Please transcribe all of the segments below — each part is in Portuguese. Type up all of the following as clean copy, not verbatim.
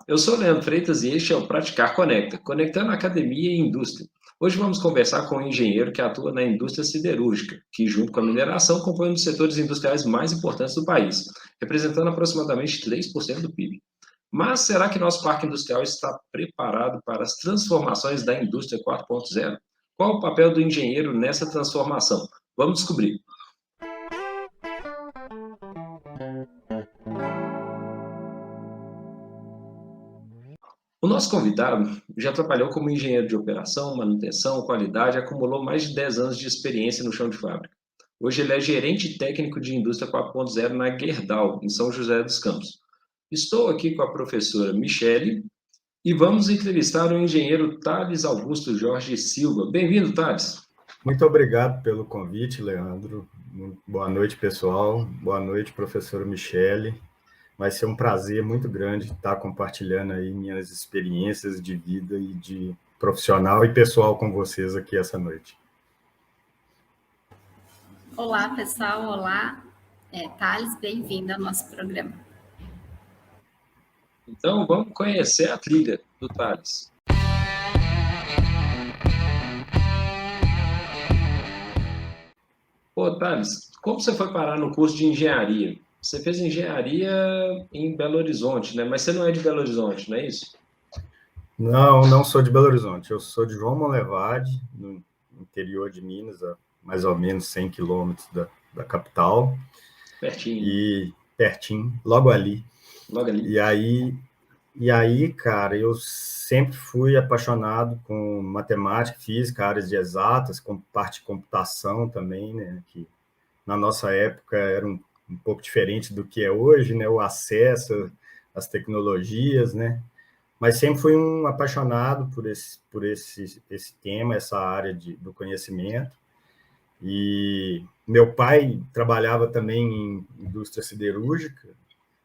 Eu sou o Leandro Freitas e este é o Praticar Conecta, conectando academia e indústria. Hoje vamos conversar com um engenheiro que atua na indústria siderúrgica, que junto com a mineração compõe um dos setores industriais mais importantes do país, representando aproximadamente 3% do PIB. Mas será que nosso parque industrial está preparado para as transformações da indústria 4.0? Qual o papel do engenheiro nessa transformação? Vamos descobrir. O nosso convidado já trabalhou como engenheiro de operação, manutenção, qualidade, acumulou mais de 10 anos de experiência no chão de fábrica. Hoje ele é gerente técnico de indústria 4.0 na Gerdau, em São José dos Campos. Estou aqui com a professora Michele e vamos entrevistar o engenheiro Thales Augusto Jorge Silva. Bem-vindo, Thales. Muito obrigado pelo convite, Leandro. Boa noite, pessoal. Boa noite, professora Michele. Vai ser um prazer muito grande estar compartilhando aí minhas experiências de vida e de profissional e pessoal com vocês aqui essa noite. Olá, pessoal. Olá, Thales, bem-vindo ao nosso programa. Então, vamos conhecer a trilha do Thales. Pô, Thales, como você foi parar no curso de engenharia? Você fez engenharia em Belo Horizonte, né? Mas você não é de Belo Horizonte, não é isso? Não sou de Belo Horizonte. Eu sou de João Monlevade, no interior de Minas, a mais ou menos 100 quilômetros da capital. Pertinho. E pertinho, logo ali. Logo ali. E aí, cara, eu sempre fui apaixonado com matemática, física, áreas de exatas, com parte de computação também, né? Que na nossa época era um pouco diferente do que é hoje, né? O acesso às tecnologias, né? Mas sempre fui um apaixonado por esse tema, essa área do conhecimento. E meu pai trabalhava também em indústria siderúrgica,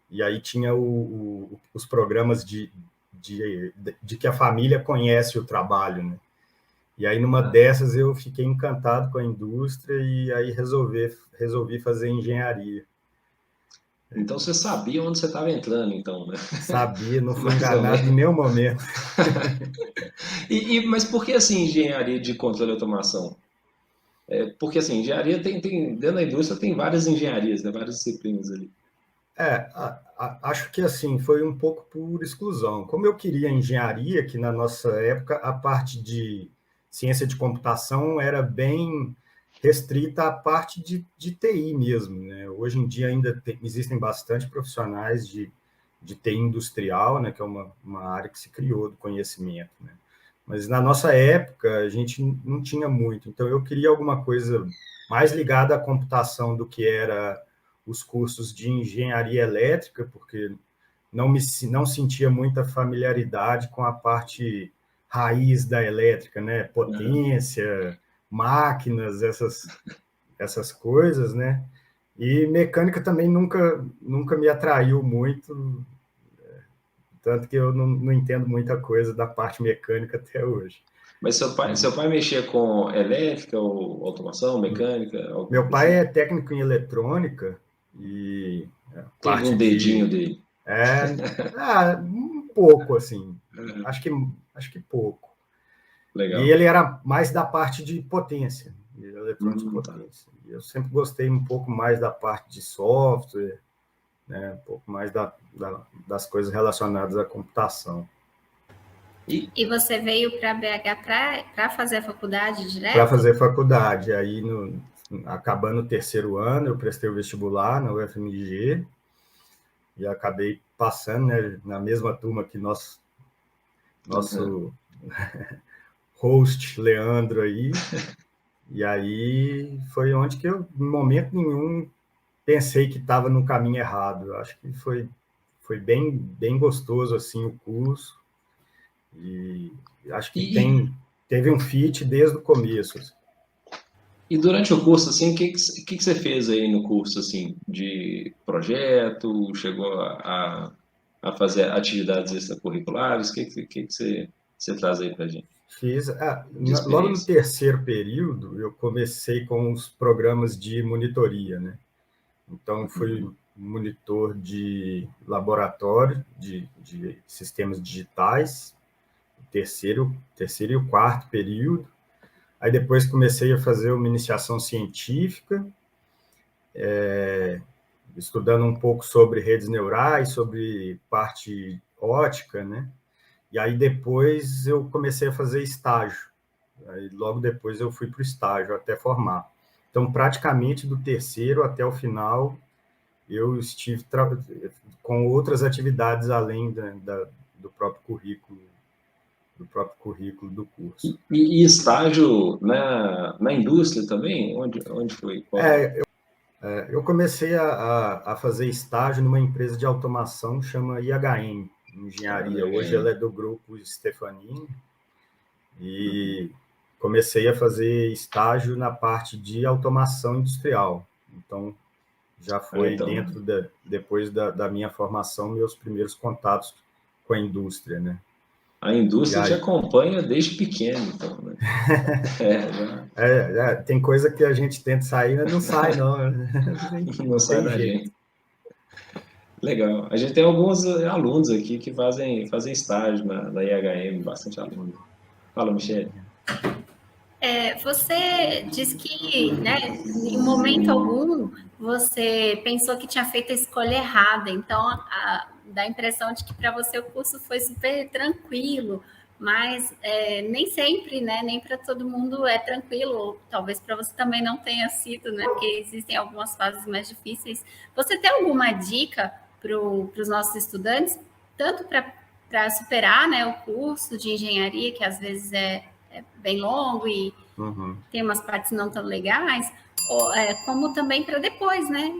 e aí tinha os programas de que a família conhece o trabalho, né? E aí, numa dessas, eu fiquei encantado com a indústria e aí resolvi fazer engenharia. Então, você sabia onde você estava entrando, então, né? Sabia, não fui enganado em nenhum momento. Mas por que, assim, engenharia de controle e automação? Porque, assim, engenharia dentro da indústria tem várias engenharias, né? Várias disciplinas ali. Acho que assim foi um pouco por exclusão. Como eu queria engenharia, que na nossa época a parte de ciência de computação era bem restrita à parte de TI mesmo, né? Hoje em dia ainda existem bastante profissionais de TI industrial, né? Que é uma área que se criou do conhecimento, né? Mas na nossa época a gente não tinha muito. Então eu queria alguma coisa mais ligada à computação do que era os cursos de engenharia elétrica, porque não sentia muita familiaridade com a parte raiz da elétrica, né? Potência, máquinas, essas coisas, né? E mecânica também nunca me atraiu muito, tanto que eu não entendo muita coisa da parte mecânica até hoje. Mas seu pai mexia com elétrica, ou automação, mecânica? Meu pai é técnico em eletrônica e Tem parte algum dedinho de... dele? Um pouco, assim. Acho que pouco. Legal. E ele era mais da parte de potência, de eletrônica de potência. Tá. Eu sempre gostei um pouco mais da parte de software, né? Um pouco mais das coisas relacionadas à computação. E você veio para BH para fazer a faculdade direto? Para fazer faculdade. Aí, acabando o terceiro ano, eu prestei o vestibular na UFMG e acabei passando, né, na mesma turma que nosso host Leandro aí. E aí foi onde que eu, em momento nenhum, pensei que estava no caminho errado. Eu acho que foi bem gostoso assim o curso. E acho que teve um fit desde o começo. Assim. E durante o curso, assim, o que você fez aí no curso, assim, de projeto? Chegou a fazer atividades extracurriculares? O que você traz aí para a gente? Fiz. Logo no terceiro período, eu comecei com os programas de monitoria, né? Então, fui monitor de laboratório de sistemas digitais, terceiro e o quarto período. Aí depois comecei a fazer uma iniciação científica, estudando um pouco sobre redes neurais, sobre parte ótica, né? E aí depois eu comecei a fazer estágio. Aí logo depois eu fui para o estágio até formar. Então, praticamente do terceiro até o final, eu estive com outras atividades além do próprio currículo do curso. E estágio na indústria também? Onde foi? Eu comecei a fazer estágio numa empresa de automação chama IHM, Engenharia. Hoje ela é do grupo Stefanini. E comecei a fazer estágio na parte de automação industrial. Então, já foi depois da minha formação, meus primeiros contatos com a indústria, né? A indústria te acompanha desde pequeno, então, né? Tem coisa que a gente tenta sair, mas não sai, não. Não sai da gente. Legal. A gente tem alguns alunos aqui que fazem estágio na IHM, bastante alunos. Fala, Michele. Você disse que, né, em momento algum, você pensou que tinha feito a escolha errada. Então, dá a impressão de que para você o curso foi super tranquilo, mas nem sempre, né, nem para todo mundo é tranquilo. Ou talvez para você também não tenha sido, né, porque existem algumas fases mais difíceis. Você tem alguma dica para os nossos estudantes, tanto para superar, né, o curso de engenharia, que às vezes é bem longo e tem umas partes não tão legais, como também para depois, né?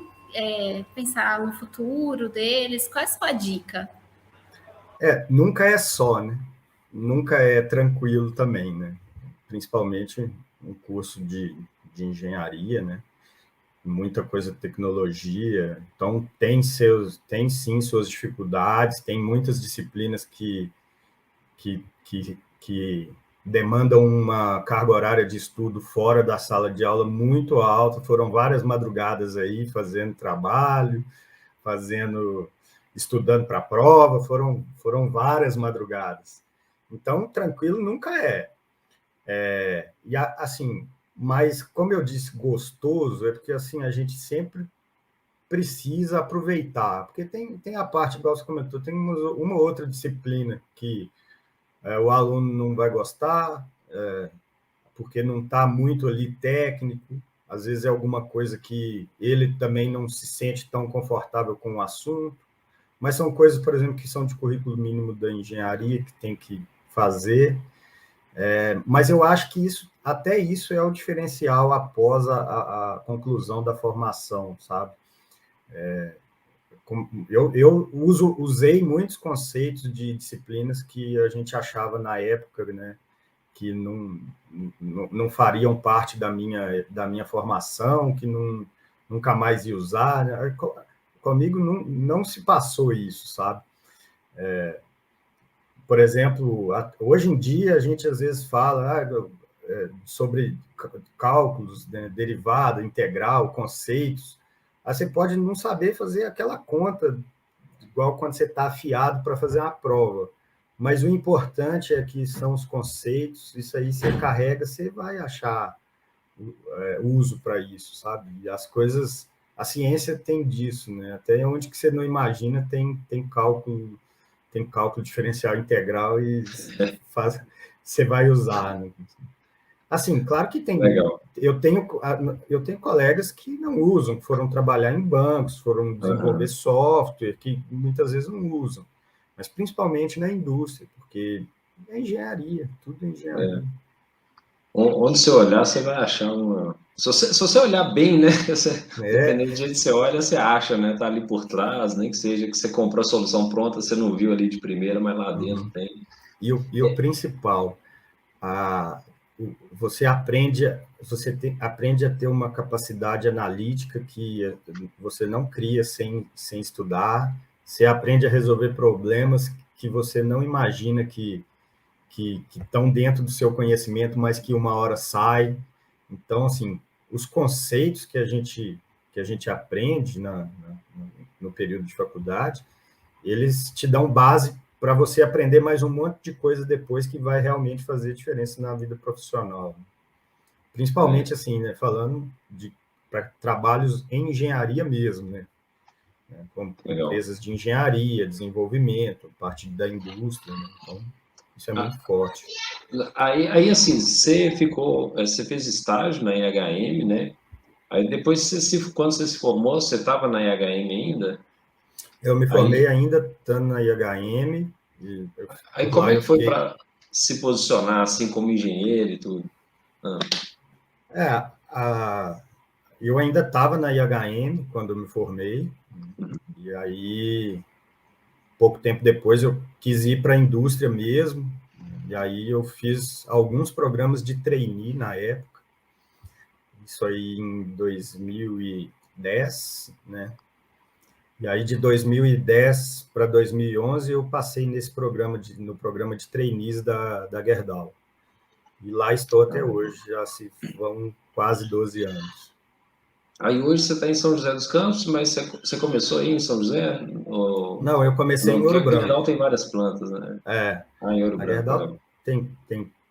Pensar no futuro deles. Qual é a sua dica? Nunca é só, né? Nunca é tranquilo também, né? Principalmente um curso de engenharia, né? Muita coisa de tecnologia. Então, tem sim suas dificuldades, tem muitas disciplinas que demandam uma carga horária de estudo fora da sala de aula muito alta. Foram várias madrugadas aí fazendo trabalho, estudando para a prova, foram várias madrugadas. Então, tranquilo nunca é. E assim, mas como eu disse, gostoso é porque assim a gente sempre precisa aproveitar, porque tem a parte, igual você comentou, tem uma outra disciplina que o aluno não vai gostar, porque não está muito ali técnico, às vezes é alguma coisa que ele também não se sente tão confortável com o assunto, mas são coisas, por exemplo, que são de currículo mínimo da engenharia, que tem que fazer, mas eu acho que até isso é o diferencial após a conclusão da formação, sabe? Eu usei muitos conceitos de disciplinas que a gente achava na época, né, que não fariam parte da minha formação, que nunca mais ia usar. Né? Comigo não se passou isso, sabe? Por exemplo, hoje em dia a gente às vezes fala sobre cálculos, né, derivada, integral, conceitos. Aí você pode não saber fazer aquela conta, igual quando você está afiado para fazer uma prova. Mas o importante é que são os conceitos, isso aí você carrega, você vai achar uso para isso, sabe? E as coisas, a ciência tem disso, né? Até onde que você não imagina tem cálculo diferencial integral e você vai usar, né? Assim, claro que tem. Legal. Eu tenho colegas que não usam, que foram trabalhar em bancos, foram desenvolver software, que muitas vezes não usam, mas principalmente na indústria, porque é engenharia, tudo é engenharia. Onde você olhar, você vai achar uma... Se você olhar bem, né? Dependendo do jeito que você olha, você acha, né? Tá ali por trás, nem que seja que você comprou a solução pronta, você não viu ali de primeira, mas lá dentro tem. E o principal, você aprende a ter uma capacidade analítica que você não cria sem estudar, você aprende a resolver problemas que você não imagina que estão dentro do seu conhecimento, mas que uma hora sai. Então, assim, os conceitos que a gente aprende no período de faculdade, eles te dão base para você aprender mais um monte de coisa depois que vai realmente fazer diferença na vida profissional. Principalmente, assim, né, falando de trabalhos em engenharia mesmo, né? Como empresas de engenharia, desenvolvimento, parte da indústria, né? Então, isso é muito forte. Aí, assim, você fez estágio na IHM, né? Aí depois, quando você se formou, você estava na IHM ainda? Eu me formei ainda estando na IHM. Aí como é que foi para se posicionar assim como engenheiro e tudo? Eu ainda estava na IHM quando eu me formei, e aí, pouco tempo depois, eu quis ir para a indústria mesmo, e aí eu fiz alguns programas de trainee na época, isso aí em 2010, né? E aí, de 2010 para 2011, eu passei no programa de trainees da Gerdau. E lá estou até hoje, já se vão quase 12 anos. Aí hoje você está em São José dos Campos, mas você começou aí em São José? Não, eu comecei em Ouro Branco. A Gerdau tem várias plantas, né? Em Ouro Branco. A Gerdau tem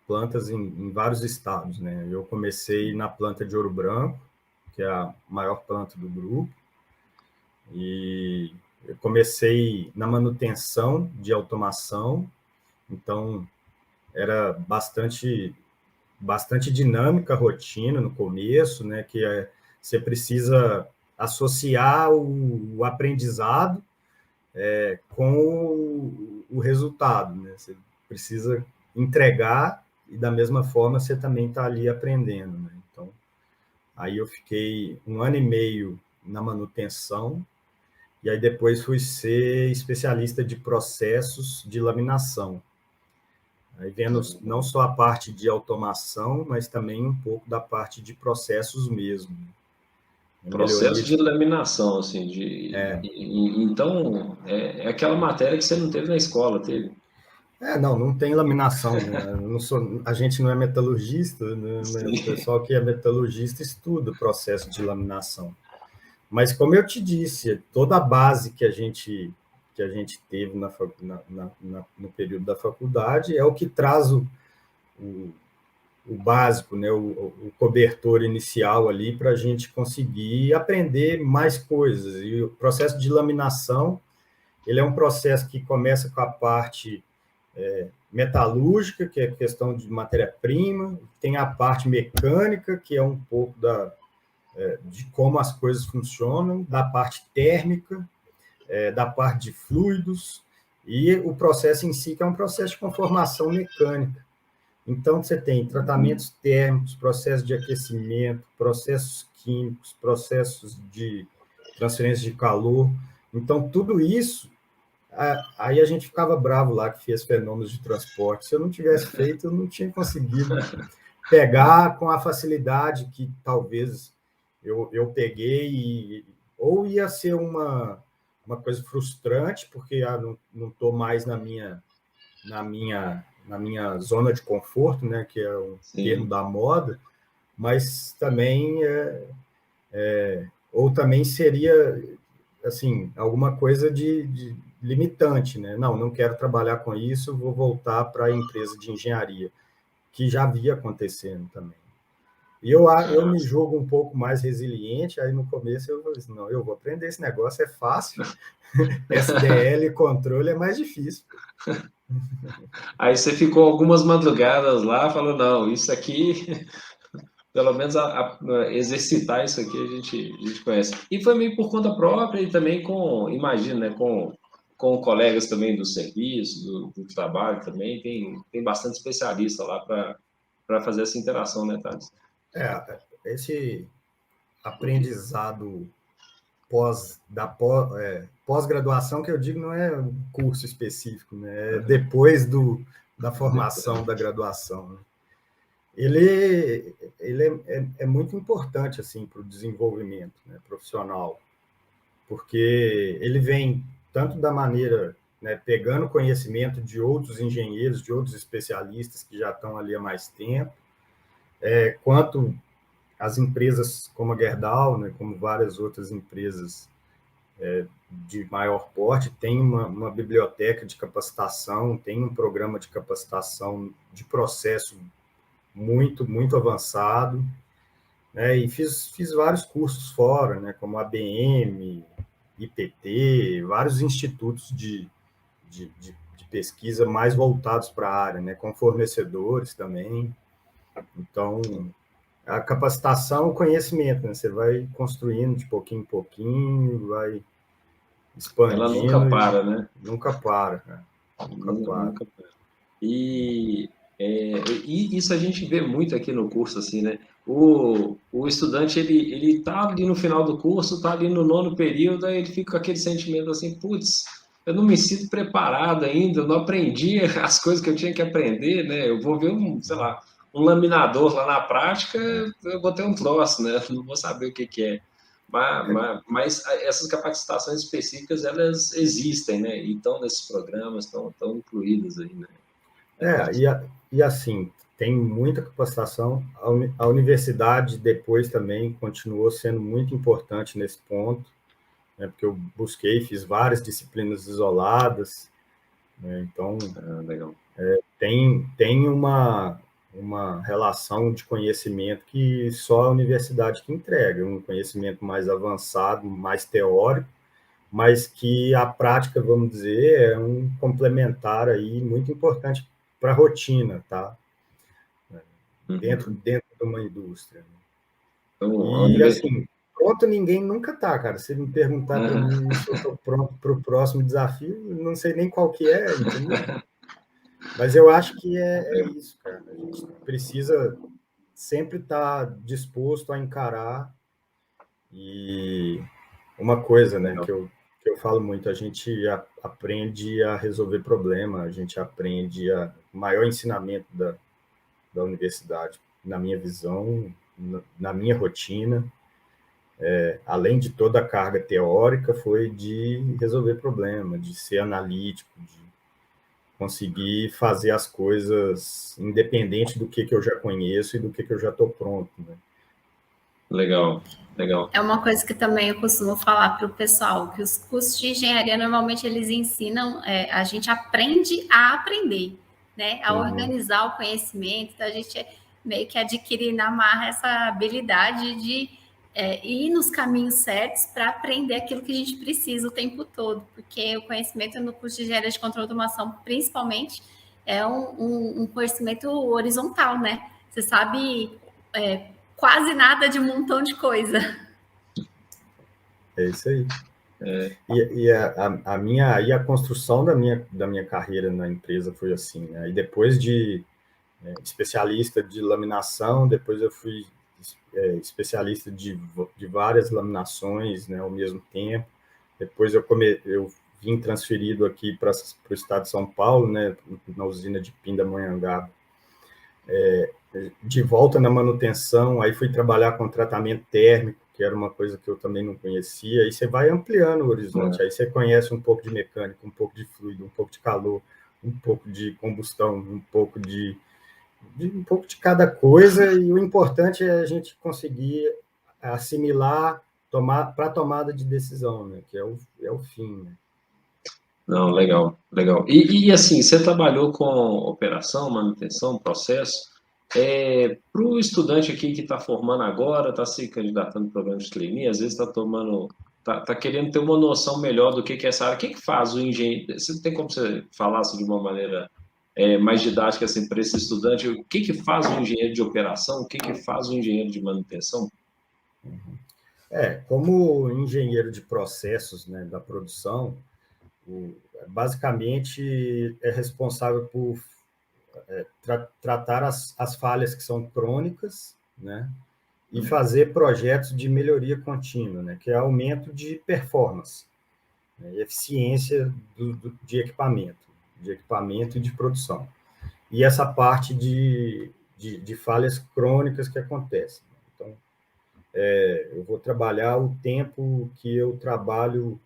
plantas em vários estados, né? Eu comecei na planta de Ouro Branco, que é a maior planta do grupo, e eu comecei na manutenção de automação, então era bastante dinâmica a rotina no começo, né? Que você precisa associar o aprendizado com o resultado, né? Você precisa entregar e da mesma forma você também está ali aprendendo, né? Então, aí eu fiquei 1 ano e meio na manutenção e aí depois fui ser especialista de processos de laminação. Aí vendo não só a parte de automação, mas também um pouco da parte de processos mesmo. Processo de laminação, assim, então, é aquela matéria que você não teve na escola, teve? Não tem laminação, né? A gente não é metalurgista, né? O pessoal que é metalurgista estuda o processo de laminação. Mas, como eu te disse, toda a base que a gente teve no período da faculdade é o que traz o básico, né? O cobertor inicial ali para a gente conseguir aprender mais coisas. E o processo de laminação, ele é um processo que começa com a parte metalúrgica, que é a questão de matéria-prima, tem a parte mecânica, que é um pouco de como as coisas funcionam, da parte térmica, da parte de fluidos, e o processo em si, que é um processo de conformação mecânica. Então, você tem tratamentos térmicos, processos de aquecimento, processos químicos, processos de transferência de calor. Então, tudo isso, aí a gente ficava bravo lá que fez fenômenos de transporte. Se eu não tivesse feito, eu não tinha conseguido pegar com a facilidade que talvez eu peguei, ou ia ser uma coisa frustrante, porque não estou mais na minha zona de conforto, né, que é o termo da moda, mas também ou também seria assim alguma coisa de limitante, né? Não quero trabalhar com isso, vou voltar para a empresa de engenharia, que já havia acontecendo também. E eu me julgo um pouco mais resiliente, aí no começo eu falei assim, não, eu vou aprender esse negócio, é fácil, SDL e controle é mais difícil. Aí você ficou algumas madrugadas lá, falou, não, isso aqui, pelo menos exercitar isso aqui a gente conhece. E foi meio por conta própria e também imagino, né, com colegas também do serviço, do trabalho também, tem bastante especialista lá para fazer essa interação, né, Thales? Esse aprendizado pós-graduação, que eu digo, não é um curso específico, né? É depois da formação da graduação, né? Ele é muito importante assim para o desenvolvimento, né, profissional, porque ele vem tanto da maneira, né, pegando conhecimento de outros engenheiros, de outros especialistas que já estão ali há mais tempo, quanto as empresas como a Gerdau, né, como várias outras empresas de maior porte tem uma biblioteca de capacitação, tem um programa de capacitação de processo muito, muito avançado, né? E fiz vários cursos fora, né? Como ABM, IPT, vários institutos de pesquisa mais voltados para a área, né? Com fornecedores também. Então, a capacitação, o conhecimento, né? Você vai construindo de pouquinho em pouquinho, vai expandindo. Ela nunca para, né? Nunca para, né? Nunca para. E isso a gente vê muito aqui no curso, assim, né? O estudante, ele tá ali no final do curso, tá ali no 9º período, aí ele fica com aquele sentimento assim, putz, eu não me sinto preparado ainda, eu não aprendi as coisas que eu tinha que aprender, né? Eu vou ver sei lá, um laminador lá na prática, eu vou ter um troço, né? Eu não vou saber o que que é. Mas essas capacitações específicas, elas existem, né? E estão nesses programas, estão incluídas aí, né? E assim, tem muita capacitação. A universidade depois também continuou sendo muito importante nesse ponto, né, porque eu fiz várias disciplinas isoladas, né, então legal. Tem uma relação de conhecimento que só a universidade que entrega, um conhecimento mais avançado, mais teórico, mas que a prática, vamos dizer, é um complementar aí muito importante para a rotina, tá? Dentro de uma indústria. Então, E, assim, pronto ninguém nunca tá, cara. Se me perguntar para mim se eu estou pronto para o próximo desafio, não sei nem qual que é, entendeu? Mas eu acho que é isso, cara. A gente precisa sempre estar disposto a encarar. E uma coisa, né, que eu falo muito, a gente aprende a resolver problema, a gente aprende o maior ensinamento da universidade, na minha visão, na minha rotina, além de toda a carga teórica, foi de resolver problema, de ser analítico, de conseguir fazer as coisas independente do que eu já conheço e do que eu já estou pronto, né? Legal. É uma coisa que também eu costumo falar para o pessoal, que os cursos de engenharia, normalmente, eles ensinam, a gente aprende a aprender, né? A organizar o conhecimento, então a gente meio que adquire na marra essa habilidade de ir nos caminhos certos para aprender aquilo que a gente precisa o tempo todo, porque o conhecimento no curso de engenharia de controle de automação, principalmente, é um conhecimento horizontal, né? Você sabe quase nada de um montão de coisa. É isso aí. E a construção da minha carreira na empresa foi assim, né? E depois de especialista de laminação, depois eu fui especialista de várias laminações, né, ao mesmo tempo. Depois eu vim transferido aqui para o estado de São Paulo, né, na usina de Pindamonhangaba. De volta na manutenção, aí fui trabalhar com tratamento térmico, que era uma coisa que eu também não conhecia, aí você vai ampliando o horizonte, aí você conhece um pouco de mecânica, um pouco de fluido, um pouco de calor, um pouco de combustão, um pouco de cada coisa, e o importante é a gente conseguir assimilar para a tomada de decisão, né, que é o fim, né? Não, legal. E assim, você trabalhou com operação, manutenção, processo. Para o estudante aqui que está formando agora, está se candidatando ao programa de trainee, às vezes está querendo ter uma noção melhor do que é essa área. O que faz o engenheiro? Você tem como você falar assim, de uma maneira mais didática assim, para esse estudante? O que faz o engenheiro de operação? O que faz o engenheiro de manutenção? Como engenheiro de processos, né, da produção, basicamente é responsável por tratar as falhas que são crônicas, né, e fazer projetos de melhoria contínua, né, que é aumento de performance, né, e eficiência de equipamento e de produção. E essa parte de falhas crônicas que acontecem. Então, eu vou trabalhar o tempo que eu trabalho,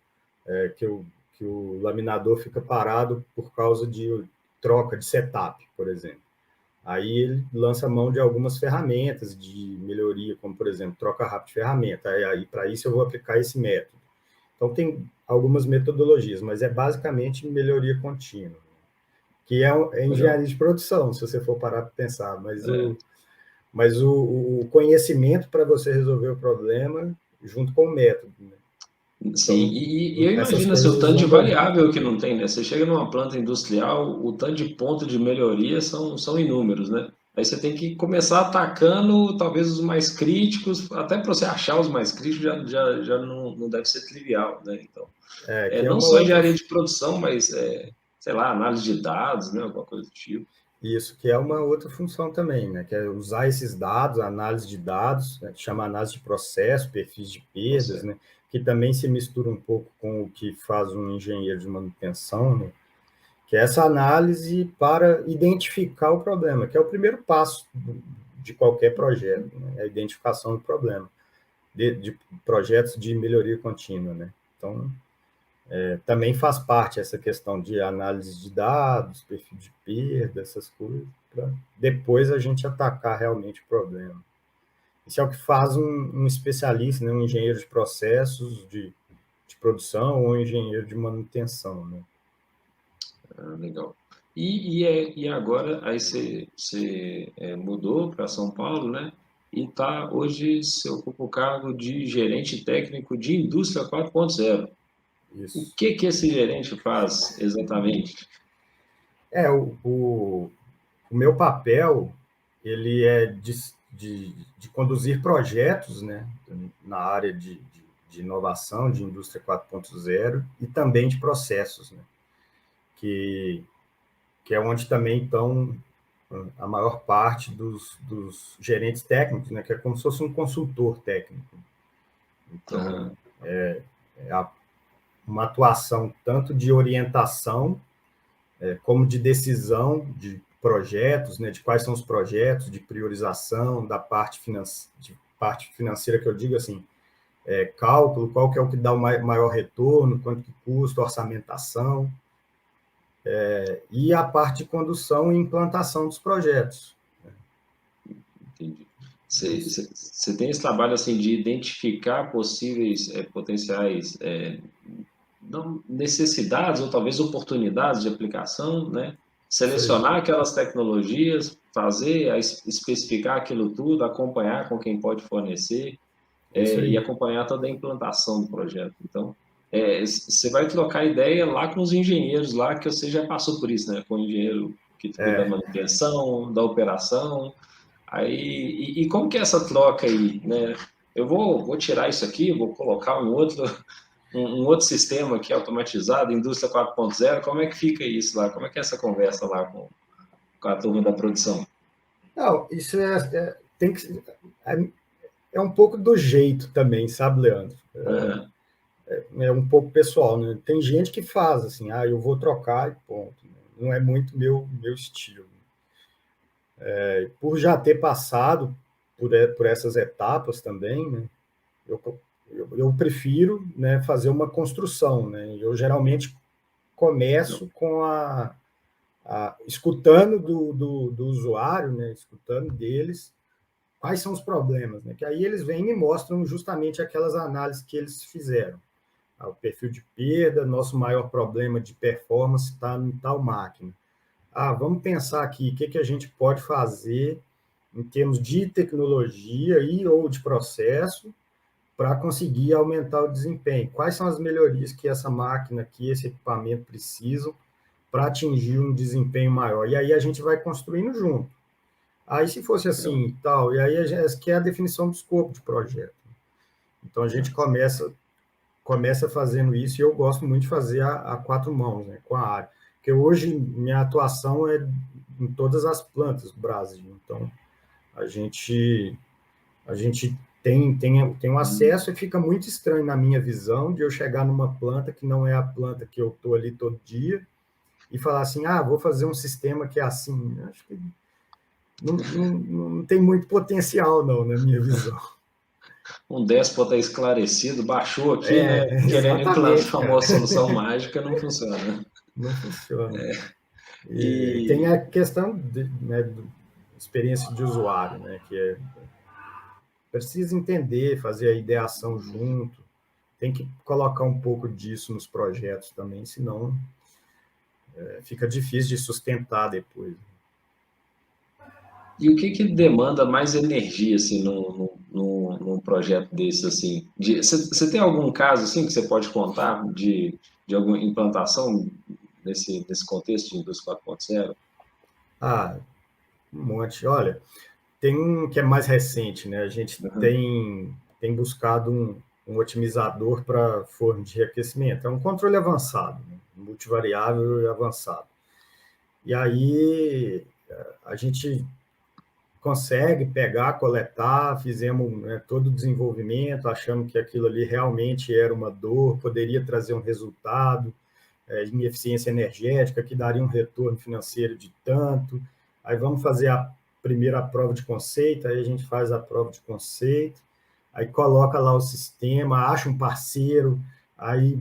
que o laminador fica parado por causa de troca de setup, por exemplo. Aí ele lança mão de algumas ferramentas de melhoria, como, por exemplo, troca rápida de ferramenta. Aí para isso eu vou aplicar esse método. Então, tem algumas metodologias, mas é basicamente melhoria contínua, que é engenharia de produção, se você for parar para pensar, mas o conhecimento para você resolver o problema junto com o método, né? Sim, Então, e eu essas imagino assim, o coisas tanto de andam junto. variável que não tem, né? Você chega numa planta industrial, o tanto de ponto de melhoria são inúmeros, né? Aí você tem que começar atacando talvez os mais críticos, até para você achar os mais críticos já não deve ser trivial, né? Então, Que é não uma só outra. engenharia de produção, mas, sei lá, análise de dados, né? Alguma coisa do tipo. Isso, que é uma outra função também, né? Que é usar esses dados, análise de dados, né? Que chama análise de processo, perfis de perdas, Você, né? Que também se mistura um pouco com o que faz um engenheiro de manutenção, né? Que é essa análise para identificar o problema, que é o primeiro passo de qualquer projeto, né? A identificação do problema, de projetos de melhoria contínua, né? Então, também faz parte essa questão de análise de dados, perfil de perda, essas coisas, para depois a gente atacar realmente o problema. Isso é o que faz um especialista, né? Um engenheiro de processos de produção ou um engenheiro de manutenção, né? legal. E agora, aí você mudou para São Paulo, né? E hoje você ocupa o cargo de gerente técnico de indústria 4.0. O Isso. que esse gerente faz exatamente? O meu papel, ele é de conduzir projetos, né, na área de inovação, de indústria 4.0 e também de processos, né, que, que é onde também estão a maior parte dos gerentes técnicos, né, que é como se fosse um consultor técnico. Então, Aham, é uma atuação tanto de orientação como de decisão de projetos, né, de quais são os projetos, de priorização, de parte financeira que eu digo assim, cálculo, qual que é o que dá o maior retorno, quanto que custa, orçamentação, e a parte de condução e implantação dos projetos. entendi. Você tem esse trabalho assim de identificar possíveis, potenciais, não, necessidades ou talvez oportunidades de aplicação, né? Isso aí, Selecionar aquelas tecnologias, especificar aquilo tudo, acompanhar com quem pode fornecer, isso e aí. acompanhar toda a implantação do projeto. Então, você vai trocar ideia lá com os engenheiros lá, que você já passou por isso, né? Com o engenheiro que cuida da manutenção, da operação. Aí, e como que é essa troca aí, né? Eu vou tirar isso aqui, vou colocar um outro sistema aqui automatizado, indústria 4.0. Como é que fica isso lá? Como é que é essa conversa lá com a turma da produção? Não, isso tem que, é um pouco do jeito também, sabe, Leandro? Aham, É um pouco pessoal, né? Tem gente que faz assim, eu vou trocar e ponto. Não é muito meu estilo. Por já ter passado por essas etapas também, né? Eu, eu prefiro, né, fazer uma construção, né? Eu geralmente começo com escutando do usuário, né? Escutando deles quais são os problemas, né? Que aí eles vêm e me mostram justamente aquelas análises que eles fizeram. O perfil de perda, nosso maior problema de performance está em tal máquina. Vamos pensar aqui, o que a gente pode fazer em termos de tecnologia e ou de processo para conseguir aumentar o desempenho. Quais são as melhorias que essa máquina, que esse equipamento precisam para atingir um desempenho maior? E aí a gente vai construindo junto. Aí, se fosse legal. assim e tal, e aí essa que é a definição do escopo de projeto. Então, a gente começa fazendo isso, e eu gosto muito de fazer a quatro mãos, né, com a área. Porque hoje minha atuação é em todas as plantas do Brasil. Então, a gente, a gente tem um acesso e fica muito estranho na minha visão de eu chegar numa planta que não é a planta que eu estou ali todo dia e falar assim, vou fazer um sistema que é assim. Acho que não tem muito potencial, não, na minha visão. Um déspota esclarecido baixou aqui, né? Querendo Exatamente, implantar cara. uma solução mágica, não funciona. Não funciona. E tem E a questão né, experiência de usuário, né, que precisa entender, fazer a ideação junto, tem que colocar um pouco disso nos projetos também, senão fica difícil de sustentar depois. E o que demanda mais energia, assim, num projeto desse, assim? Você tem algum caso, assim, que você pode contar de alguma implantação nesse contexto de indústria 4.0? Ah, um monte. Olha, tem um que é mais recente, né? A gente tem buscado um otimizador para forno de reaquecimento. É um controle avançado, né? Multivariável e avançado. E aí a gente consegue pegar, coletar, fizemos, né, todo o desenvolvimento, achando que aquilo ali realmente era uma dor, poderia trazer um resultado em eficiência energética, que daria um retorno financeiro de tanto. Aí vamos fazer a primeira prova de conceito, aí a gente faz a prova de conceito, aí coloca lá o sistema, acha um parceiro, aí,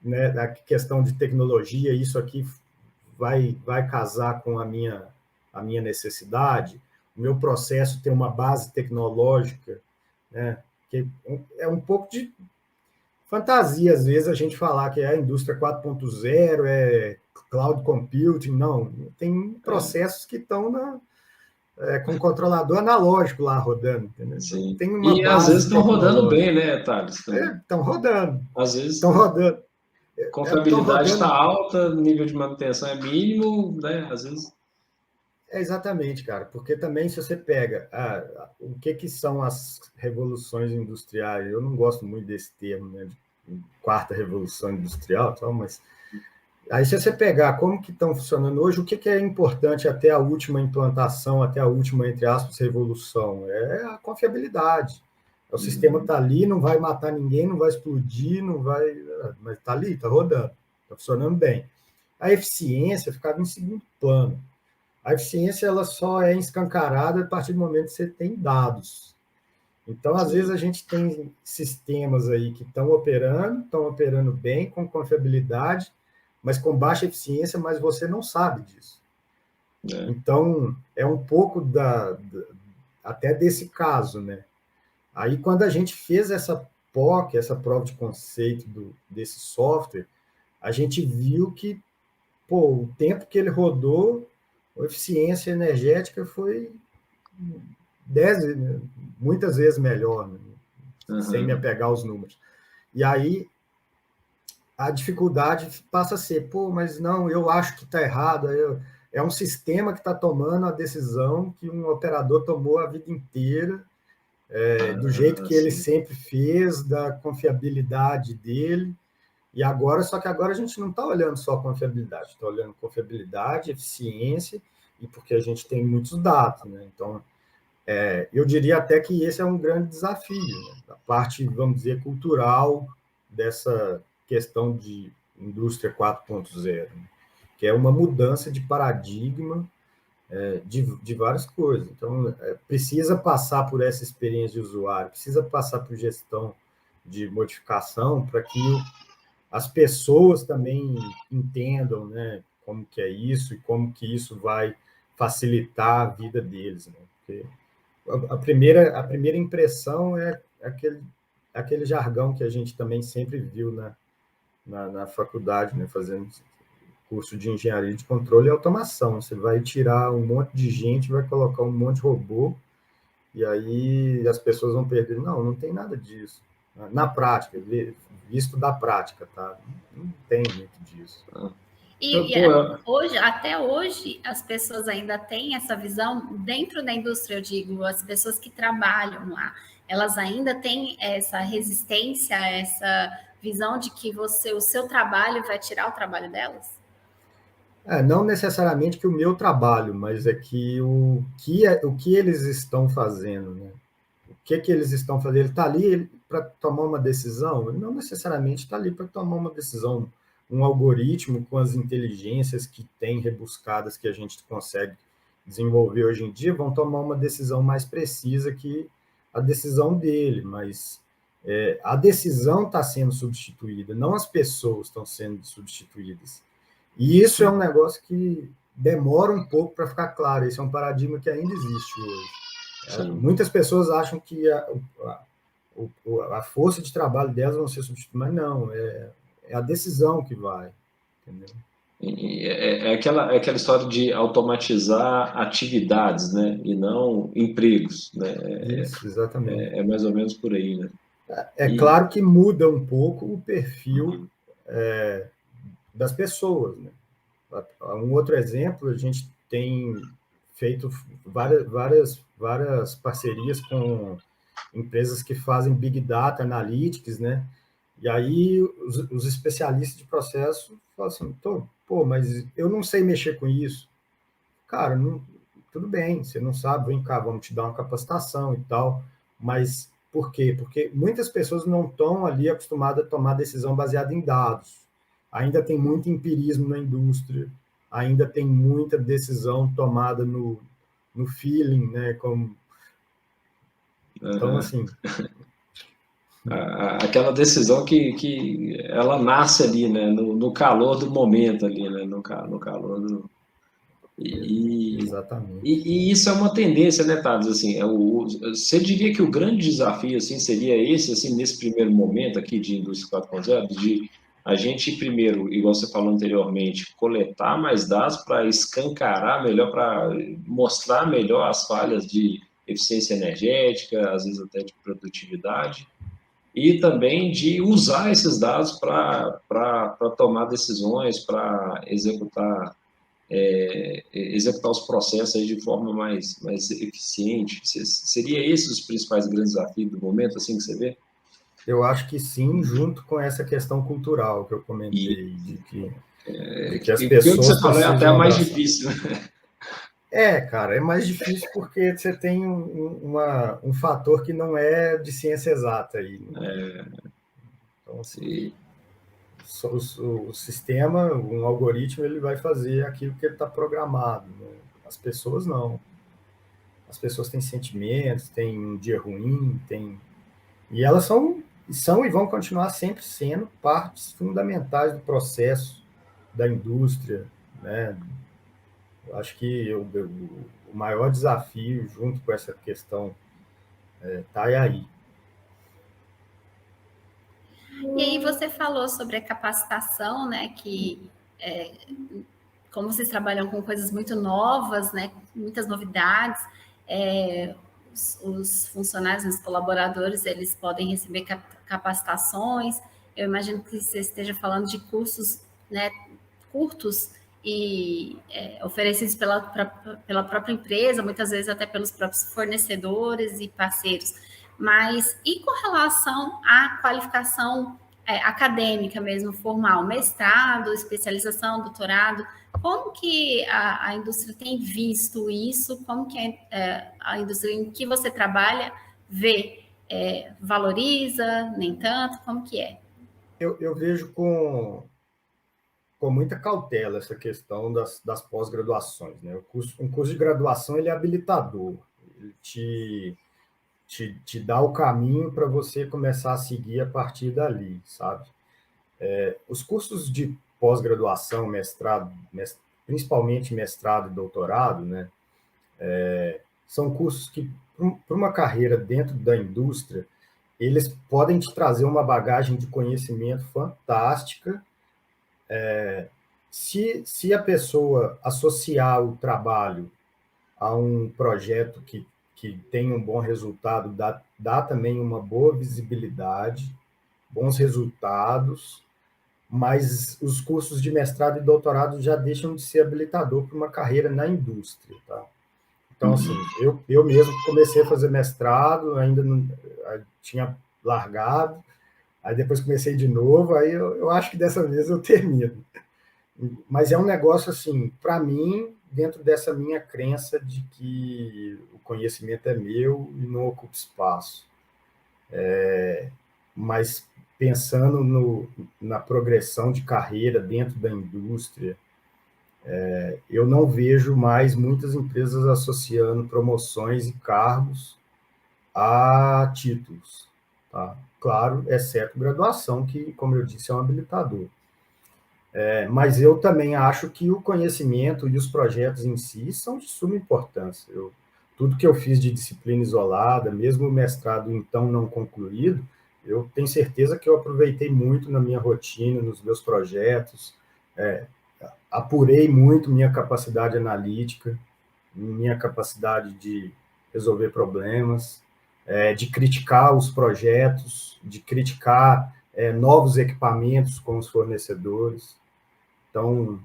né, a questão de tecnologia, isso aqui vai casar com a minha necessidade, o meu processo tem uma base tecnológica, né, que é um pouco de fantasia, às vezes, a gente falar que a indústria 4.0 é cloud computing, não, tem processos que estão com controlador analógico lá rodando, entendeu? Então, Sim. tem uma E às vezes base estão rodando tecnológica. bem, né, Thales? Estão rodando, Às vezes estão rodando, estão confiabilidade está rodando. alta, nível de manutenção é mínimo, né? Às vezes. Exatamente, cara, porque também se você pega o que são as revoluções industriais, eu não gosto muito desse termo, né, de quarta revolução industrial, tal, mas aí se você pegar como que estão funcionando hoje, o que é importante até a última implantação, até a última, entre aspas, revolução? É a confiabilidade. O sistema está ali, não vai matar ninguém, não vai explodir, não vai, mas está ali, está rodando, está funcionando bem. A eficiência ficava em segundo plano. A eficiência ela só é escancarada a partir do momento que você tem dados. Então, às vezes, a gente tem sistemas aí que estão operando bem, com confiabilidade, mas com baixa eficiência, mas você não sabe disso. Então, é um pouco até desse caso, né? Aí, quando a gente fez essa POC, essa prova de conceito desse software, a gente viu que, o tempo que ele rodou, a eficiência energética foi muitas vezes melhor, né? Sem me apegar aos números. E aí, a dificuldade passa a ser, mas não, eu acho que está errado, é um sistema que está tomando a decisão que um operador tomou a vida inteira, do jeito que ele sempre fez, da confiabilidade dele, só que agora a gente não está olhando só confiabilidade, está olhando confiabilidade, eficiência, e porque a gente tem muitos dados, né? Então, eu diria até que esse é um grande desafio, né? A parte, vamos dizer, cultural dessa questão de indústria 4.0, né? Que é uma mudança de paradigma de várias coisas. Então, precisa passar por essa experiência de usuário, precisa passar por gestão de modificação para que as pessoas também entendam, né, como que é isso e como que isso vai facilitar a vida deles, né? Porque a primeira impressão é aquele jargão que a gente também sempre viu na faculdade, né, fazendo curso de engenharia de controle e automação. Você vai tirar um monte de gente, vai colocar um monte de robô, e aí as pessoas vão perder. Não tem nada disso. Na prática, visto da prática, tá? Não tem muito disso. Hoje, até hoje, as pessoas ainda têm essa visão dentro da indústria, eu digo, as pessoas que trabalham lá, elas ainda têm essa resistência, essa visão de que o seu trabalho vai tirar o trabalho delas? Não necessariamente que o meu trabalho, mas é que o que eles estão fazendo, né? O que eles estão fazendo? Ele está ali para tomar uma decisão? Não necessariamente está ali para tomar uma decisão. Um algoritmo com as inteligências que tem rebuscadas que a gente consegue desenvolver hoje em dia vão tomar uma decisão mais precisa que a decisão dele, mas a decisão está sendo substituída, não as pessoas estão sendo substituídas. E isso é um negócio que demora um pouco para ficar claro. Esse é um paradigma que ainda existe hoje. Muitas pessoas acham que a força de trabalho delas vão ser substituídas, mas não, é a decisão que vai, entendeu? É aquela história de automatizar atividades, né? E não empregos, né? Isso, exatamente. É mais ou menos por aí, né? É claro que muda um pouco o perfil das pessoas, né? Um outro exemplo, a gente tem feito várias parcerias com empresas que fazem Big Data Analytics, né? E aí os especialistas de processo falam assim, pô, mas eu não sei mexer com isso. Cara, não, tudo bem, você não sabe, vem cá, vamos te dar uma capacitação e tal, mas por quê? Porque muitas pessoas não estão ali acostumadas a tomar decisão baseada em dados. Ainda tem muito empirismo na indústria, ainda tem muita decisão tomada no feeling, né? Então, assim... Aquela decisão que ela nasce ali, né? No calor do momento ali, né? No calor do... Exatamente. E isso é uma tendência, né, Thales? Assim, você diria que o grande desafio assim, seria esse, assim, nesse primeiro momento aqui de Indústria 4.0, de a gente, primeiro, igual você falou anteriormente, coletar mais dados para escancarar melhor, para mostrar melhor as falhas de eficiência energética, às vezes até de produtividade, e também de usar esses dados para tomar decisões, para executar os processos aí de forma mais eficiente. Seria esses os principais grandes desafios do momento, assim que você vê? Eu acho que sim, junto com essa questão cultural que eu E, comentei, de que as pelo que você pessoas falou, é até precisam mais abraçar. difícil. Cara, é mais difícil porque você tem um fator que não é de ciência exata aí. Então, assim, E, o sistema, um algoritmo, ele vai fazer aquilo que ele está programado, né? As pessoas não. As pessoas têm sentimentos, têm um dia ruim, e elas são e vão continuar sempre sendo partes fundamentais do processo da indústria, né? Eu acho que o maior desafio, junto com essa questão, está aí. E aí você falou sobre a capacitação, né? Que como vocês trabalham com coisas muito novas, né? Muitas novidades, os funcionários, os colaboradores, eles podem receber capacitações. Eu imagino que você esteja falando de cursos, né? Curtos e oferecidos pela própria empresa, muitas vezes até pelos próprios fornecedores e parceiros. Mas e com relação à qualificação acadêmica mesmo, formal, mestrado, especialização, doutorado, como que a indústria tem visto isso? Como que a indústria em que você trabalha vê? Valoriza, nem tanto? Como que é? Eu vejo com muita cautela essa questão das pós-graduações, né? Um curso de graduação ele é habilitador, ele te dá o caminho para você começar a seguir a partir dali, sabe? Os cursos de pós-graduação, mestrado, principalmente mestrado e doutorado, né? São cursos que, para uma carreira dentro da indústria, eles podem te trazer uma bagagem de conhecimento fantástica. Se a pessoa associar o trabalho a um projeto que tem um bom resultado, dá também uma boa visibilidade, bons resultados, mas os cursos de mestrado e doutorado já deixam de ser habilitador para uma carreira na indústria, tá? Então, assim, eu mesmo comecei a fazer mestrado, ainda não tinha largado, aí depois comecei de novo, aí eu acho que dessa vez eu termino. Mas é um negócio, assim, para mim, dentro dessa minha crença de que o conhecimento é meu e não ocupa espaço. Mas pensando na progressão de carreira dentro da indústria, eu não vejo mais muitas empresas associando promoções e cargos a títulos, tá? Claro, exceto graduação, que, como eu disse, é um habilitador. Mas eu também acho que o conhecimento e os projetos em si são de suma importância. tudo que eu fiz de disciplina isolada, mesmo o mestrado então não concluído, eu tenho certeza que eu aproveitei muito na minha rotina, nos meus projetos, apurei muito minha capacidade analítica, minha capacidade de resolver problemas, de criticar os projetos, de criticar novos equipamentos com os fornecedores. Então,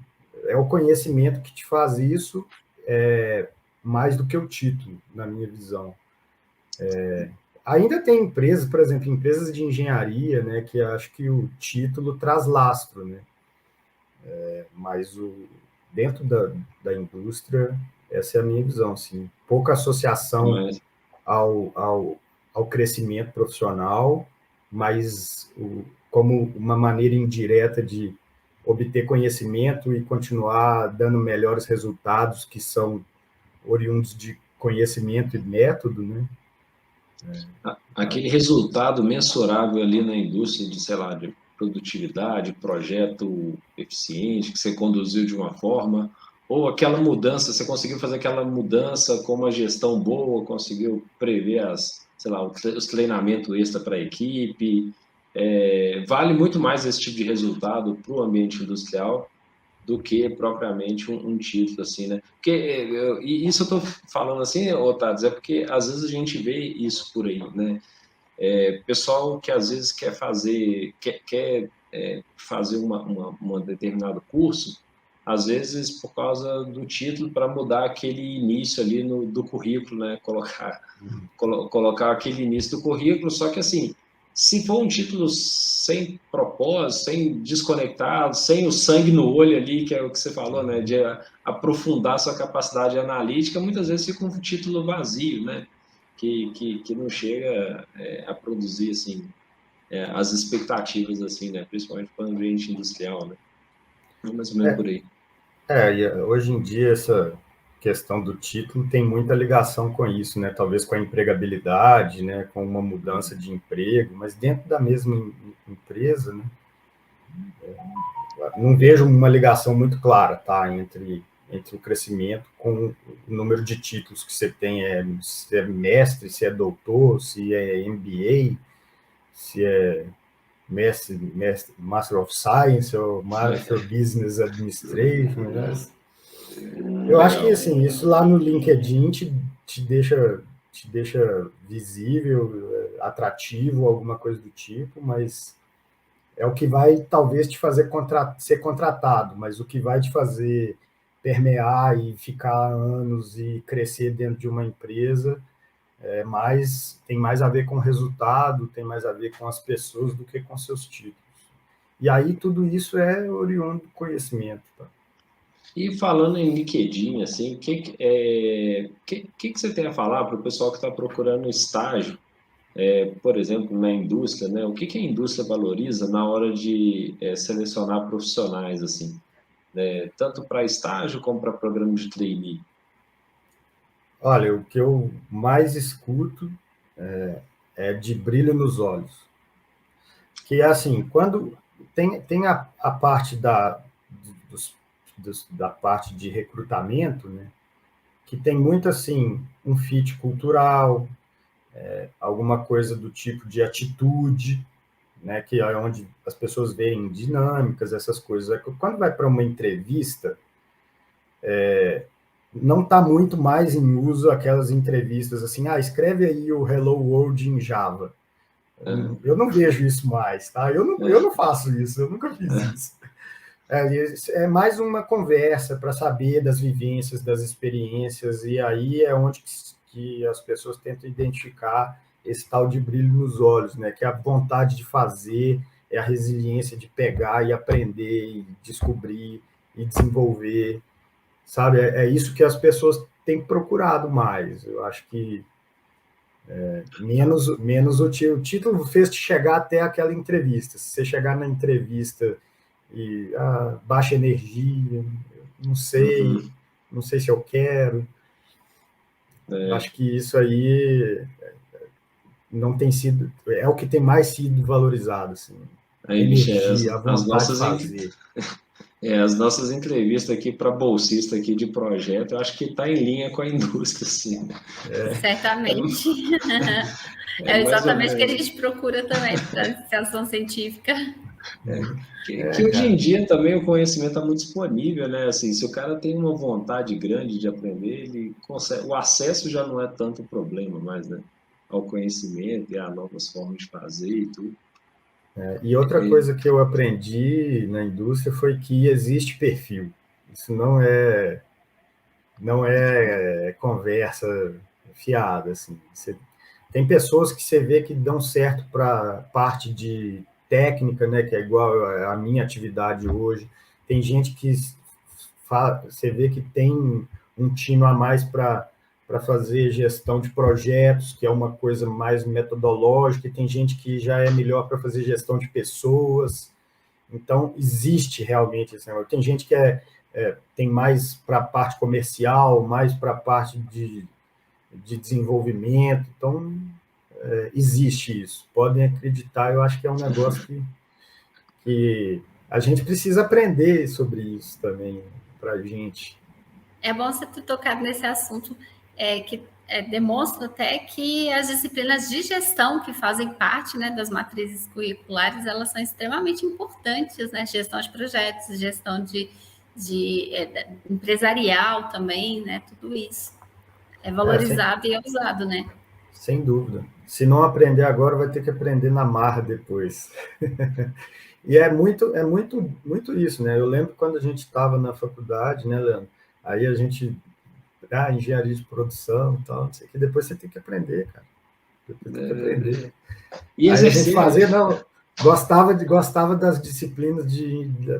é o conhecimento que te faz isso mais do que o título, na minha visão. Ainda tem empresas, por exemplo, empresas de engenharia, né, que acho que o título traz lastro, né? Mas dentro da indústria, essa é a minha visão, assim, pouca associação ao crescimento profissional, mas como uma maneira indireta de obter conhecimento e continuar dando melhores resultados que são oriundos de conhecimento e método, né? Aquele resultado mensurável ali na indústria de, sei lá, de produtividade, projeto eficiente, que você conduziu de uma forma, ou aquela mudança, você conseguiu fazer aquela mudança com uma gestão boa, conseguiu prever sei lá, os treinamentos extra para a equipe, vale muito mais esse tipo de resultado para o ambiente industrial do que propriamente um título, assim, né? Porque, e isso eu estou falando assim, Otávio, é porque às vezes a gente vê isso por aí, né? Pessoal que às vezes quer fazer um determinado curso, às vezes por causa do título, para mudar aquele início ali do currículo, né? Colocar aquele início do currículo, só que assim, se for um título sem propósito, sem desconectado, sem o sangue no olho ali, que é o que você falou, né, de aprofundar sua capacidade analítica, muitas vezes fica um título vazio, né, que não chega a produzir assim as expectativas, assim, né, principalmente para o ambiente industrial, né, mais ou menos por aí. E hoje em dia essa questão do título tem muita ligação com isso, né? Talvez com a empregabilidade, né? Com uma mudança de emprego, mas dentro da mesma empresa, né? Não vejo uma ligação muito clara, tá? Entre o crescimento com o número de títulos que você tem, se é mestre, se é doutor, se é MBA, se é Master of Science ou Master of Business Administration, né? Eu acho que assim, isso lá no LinkedIn te deixa visível, atrativo, alguma coisa do tipo, mas é o que vai talvez te fazer ser contratado, mas o que vai te fazer permear e ficar anos e crescer dentro de uma empresa tem mais a ver com o resultado, tem mais a ver com as pessoas do que com seus títulos. E aí tudo isso é oriundo do conhecimento, tá? E falando em LinkedIn, assim, o que você tem a falar para o pessoal que está procurando estágio, por exemplo, na indústria, né? O que a indústria valoriza na hora de selecionar profissionais, assim, né? Tanto para estágio como para programa de trainee? Olha, o que eu mais escuto é de brilho nos olhos. Que é assim, quando tem a parte da parte de recrutamento, né, que tem muito assim um fit cultural, alguma coisa do tipo de atitude, né, que é onde as pessoas veem dinâmicas, essas coisas. Quando vai para uma entrevista, não está muito mais em uso aquelas entrevistas assim, escreve aí o Hello World em Java. Eu não vejo isso mais, tá? Eu não faço isso, eu nunca fiz isso. É mais uma conversa para saber das vivências, das experiências, e aí é onde que as pessoas tentam identificar esse tal de brilho nos olhos, né? Que é a vontade de fazer, é a resiliência de pegar e aprender, e descobrir e desenvolver, sabe? É isso que as pessoas têm procurado mais. Eu acho que menos o título fez te chegar até aquela entrevista. Se você chegar na entrevista e baixa energia, não sei se eu quero. Acho que isso aí não tem sido, é o que tem mais sido valorizado, assim, a energia, a vontade de fazer. As nossas entrevistas aqui para bolsista aqui de projeto, eu acho que está em linha com a indústria, sim. Certamente. É Mais ou exatamente o que a menos. gente procura também para a iniciação científica. Que hoje em Cara. dia também o conhecimento está muito disponível, né? Assim, se o cara tem uma vontade grande de aprender, ele consegue. O acesso já não é tanto problema mais, né? Ao conhecimento e a novas formas de fazer e tudo. E outra coisa que eu aprendi na indústria foi que existe perfil. Isso não é conversa fiada, assim. Tem pessoas que você vê que dão certo para parte de técnica, né, que é igual a minha atividade hoje. Tem gente que você vê que tem um tino a mais para fazer gestão de projetos, que é uma coisa mais metodológica, e tem gente que já é melhor para fazer gestão de pessoas. Então, existe realmente esse negócio. Tem gente que tem mais para a parte comercial, mais para a parte de desenvolvimento. Então, existe isso. Podem acreditar, eu acho que é um negócio que a gente precisa aprender sobre isso também, para a gente. É bom você ter tocado nesse assunto, que demonstra até que as disciplinas de gestão que fazem parte, né, das matrizes curriculares, elas são extremamente importantes, né? Gestão de projetos, gestão empresarial também, né? Tudo isso é Sem, valorizado e é usado, né? sem dúvida. Se não aprender agora, vai ter que aprender na marra depois. E muito isso, né? Eu lembro quando a gente estava na faculdade, né, Leandro? Aí a gente, engenharia de produção e tal, não sei o que, depois você tem que aprender, cara. Depois tem que aprender. E Aí a gente exercer, fazia, né? não, gostava das disciplinas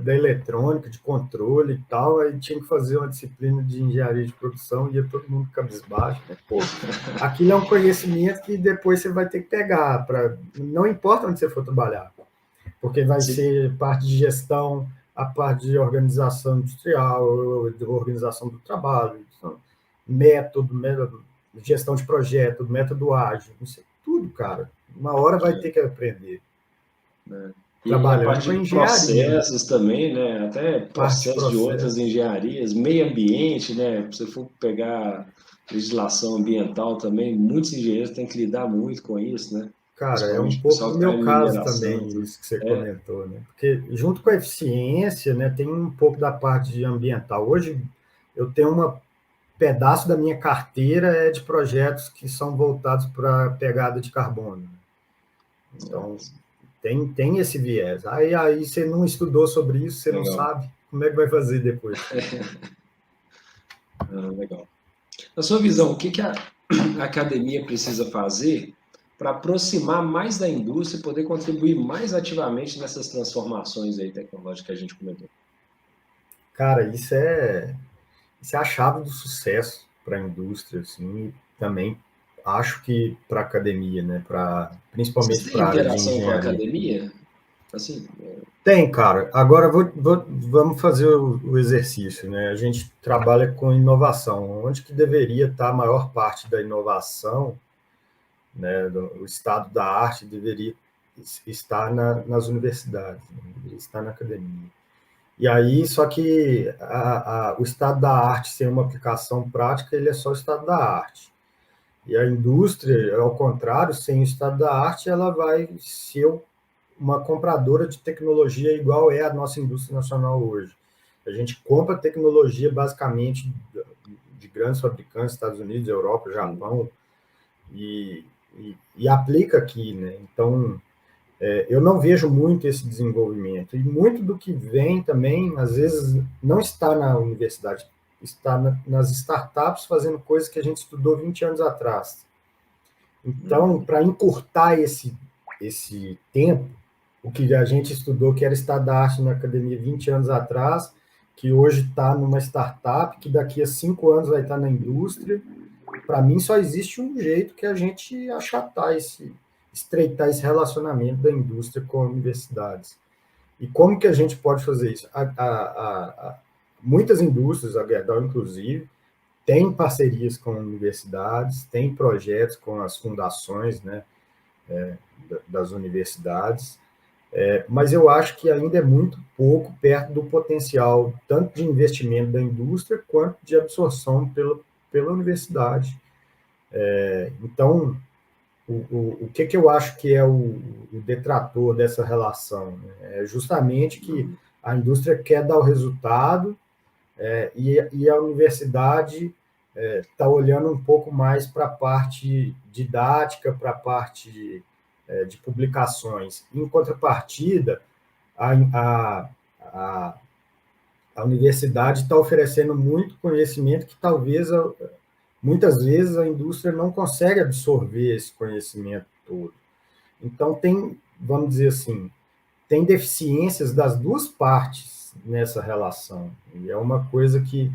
da eletrônica, de controle e tal, aí tinha que fazer uma disciplina de engenharia de produção, ia todo mundo cabisbaixo, né? Pô, aquilo é um conhecimento que depois você vai ter que pegar, não importa onde você for trabalhar, porque vai Se, ser parte de gestão, a parte de organização industrial, de organização do trabalho, método, gestão de projeto, método ágil, não sei, tudo, cara. Uma hora vai ter que aprender. né? E a Trabalhando parte com de engenharia, né? processos também, né? Até Parte de processos de outras processo. engenharias, meio ambiente, né? Se você for pegar legislação ambiental também, muitos engenheiros têm que lidar muito com isso, né? Cara, é um Principalmente o pouco pessoal do que está meu em caso mineração e também, tudo. isso que você É, comentou, né? Porque junto com a eficiência, né, tem um pouco da parte de ambiental. Hoje eu tenho pedaço da minha carteira é de projetos que são voltados para a pegada de carbono. Então, tem esse viés. Aí você não estudou sobre isso, você não legal. sabe como é que vai fazer depois. Legal. Na sua visão, o que que a a academia precisa fazer para aproximar mais da indústria e poder contribuir mais ativamente nessas transformações aí tecnológicas que a gente comentou? Cara, isso é a chave do sucesso para a indústria, assim, e também acho que para a academia, né? Vocês Principalmente têm para a área de interação com a engenharia. academia? Assim, Tem, cara. Agora vamos fazer o exercício, né? A gente trabalha com inovação. Onde que deveria estar a maior parte da inovação, né? O estado da arte deveria estar nas universidades, né? Deveria estar na academia. E aí, só que o estado da arte sem uma aplicação prática, ele é só o estado da arte. E a indústria, ao contrário, sem o estado da arte, ela vai ser uma compradora de tecnologia igual é a nossa indústria nacional hoje. A gente compra tecnologia basicamente de grandes fabricantes, Estados Unidos, Europa, Japão, e, e aplica aqui, né? Então, eu não vejo muito esse desenvolvimento. E muito do que vem também, às vezes, não está na universidade, está nas startups fazendo coisas que a gente estudou 20 anos atrás. Então, para encurtar esse tempo, o que a gente estudou, que era estado da arte na academia 20 anos atrás, que hoje está numa startup, que daqui a 5 anos vai estar na indústria, para mim só existe um jeito, que é a gente estreitar esse relacionamento da indústria com as universidades. E como que a gente pode fazer isso? Muitas indústrias, a Gerdau inclusive, tem parcerias com universidades, tem projetos com as fundações, né, das universidades, Mas eu acho que ainda é muito pouco perto do potencial, tanto de investimento da indústria, quanto de absorção pela universidade. Então, o que eu acho que é o detrator dessa relação? Né? É justamente que a indústria quer dar o resultado, e a universidade está olhando um pouco mais para a parte didática, para a parte de publicações. Em contrapartida, a, a, a, a universidade está oferecendo muito conhecimento que talvez, muitas vezes, a indústria não consegue absorver esse conhecimento todo. Então, vamos dizer assim, tem deficiências das duas partes nessa relação. E é uma coisa que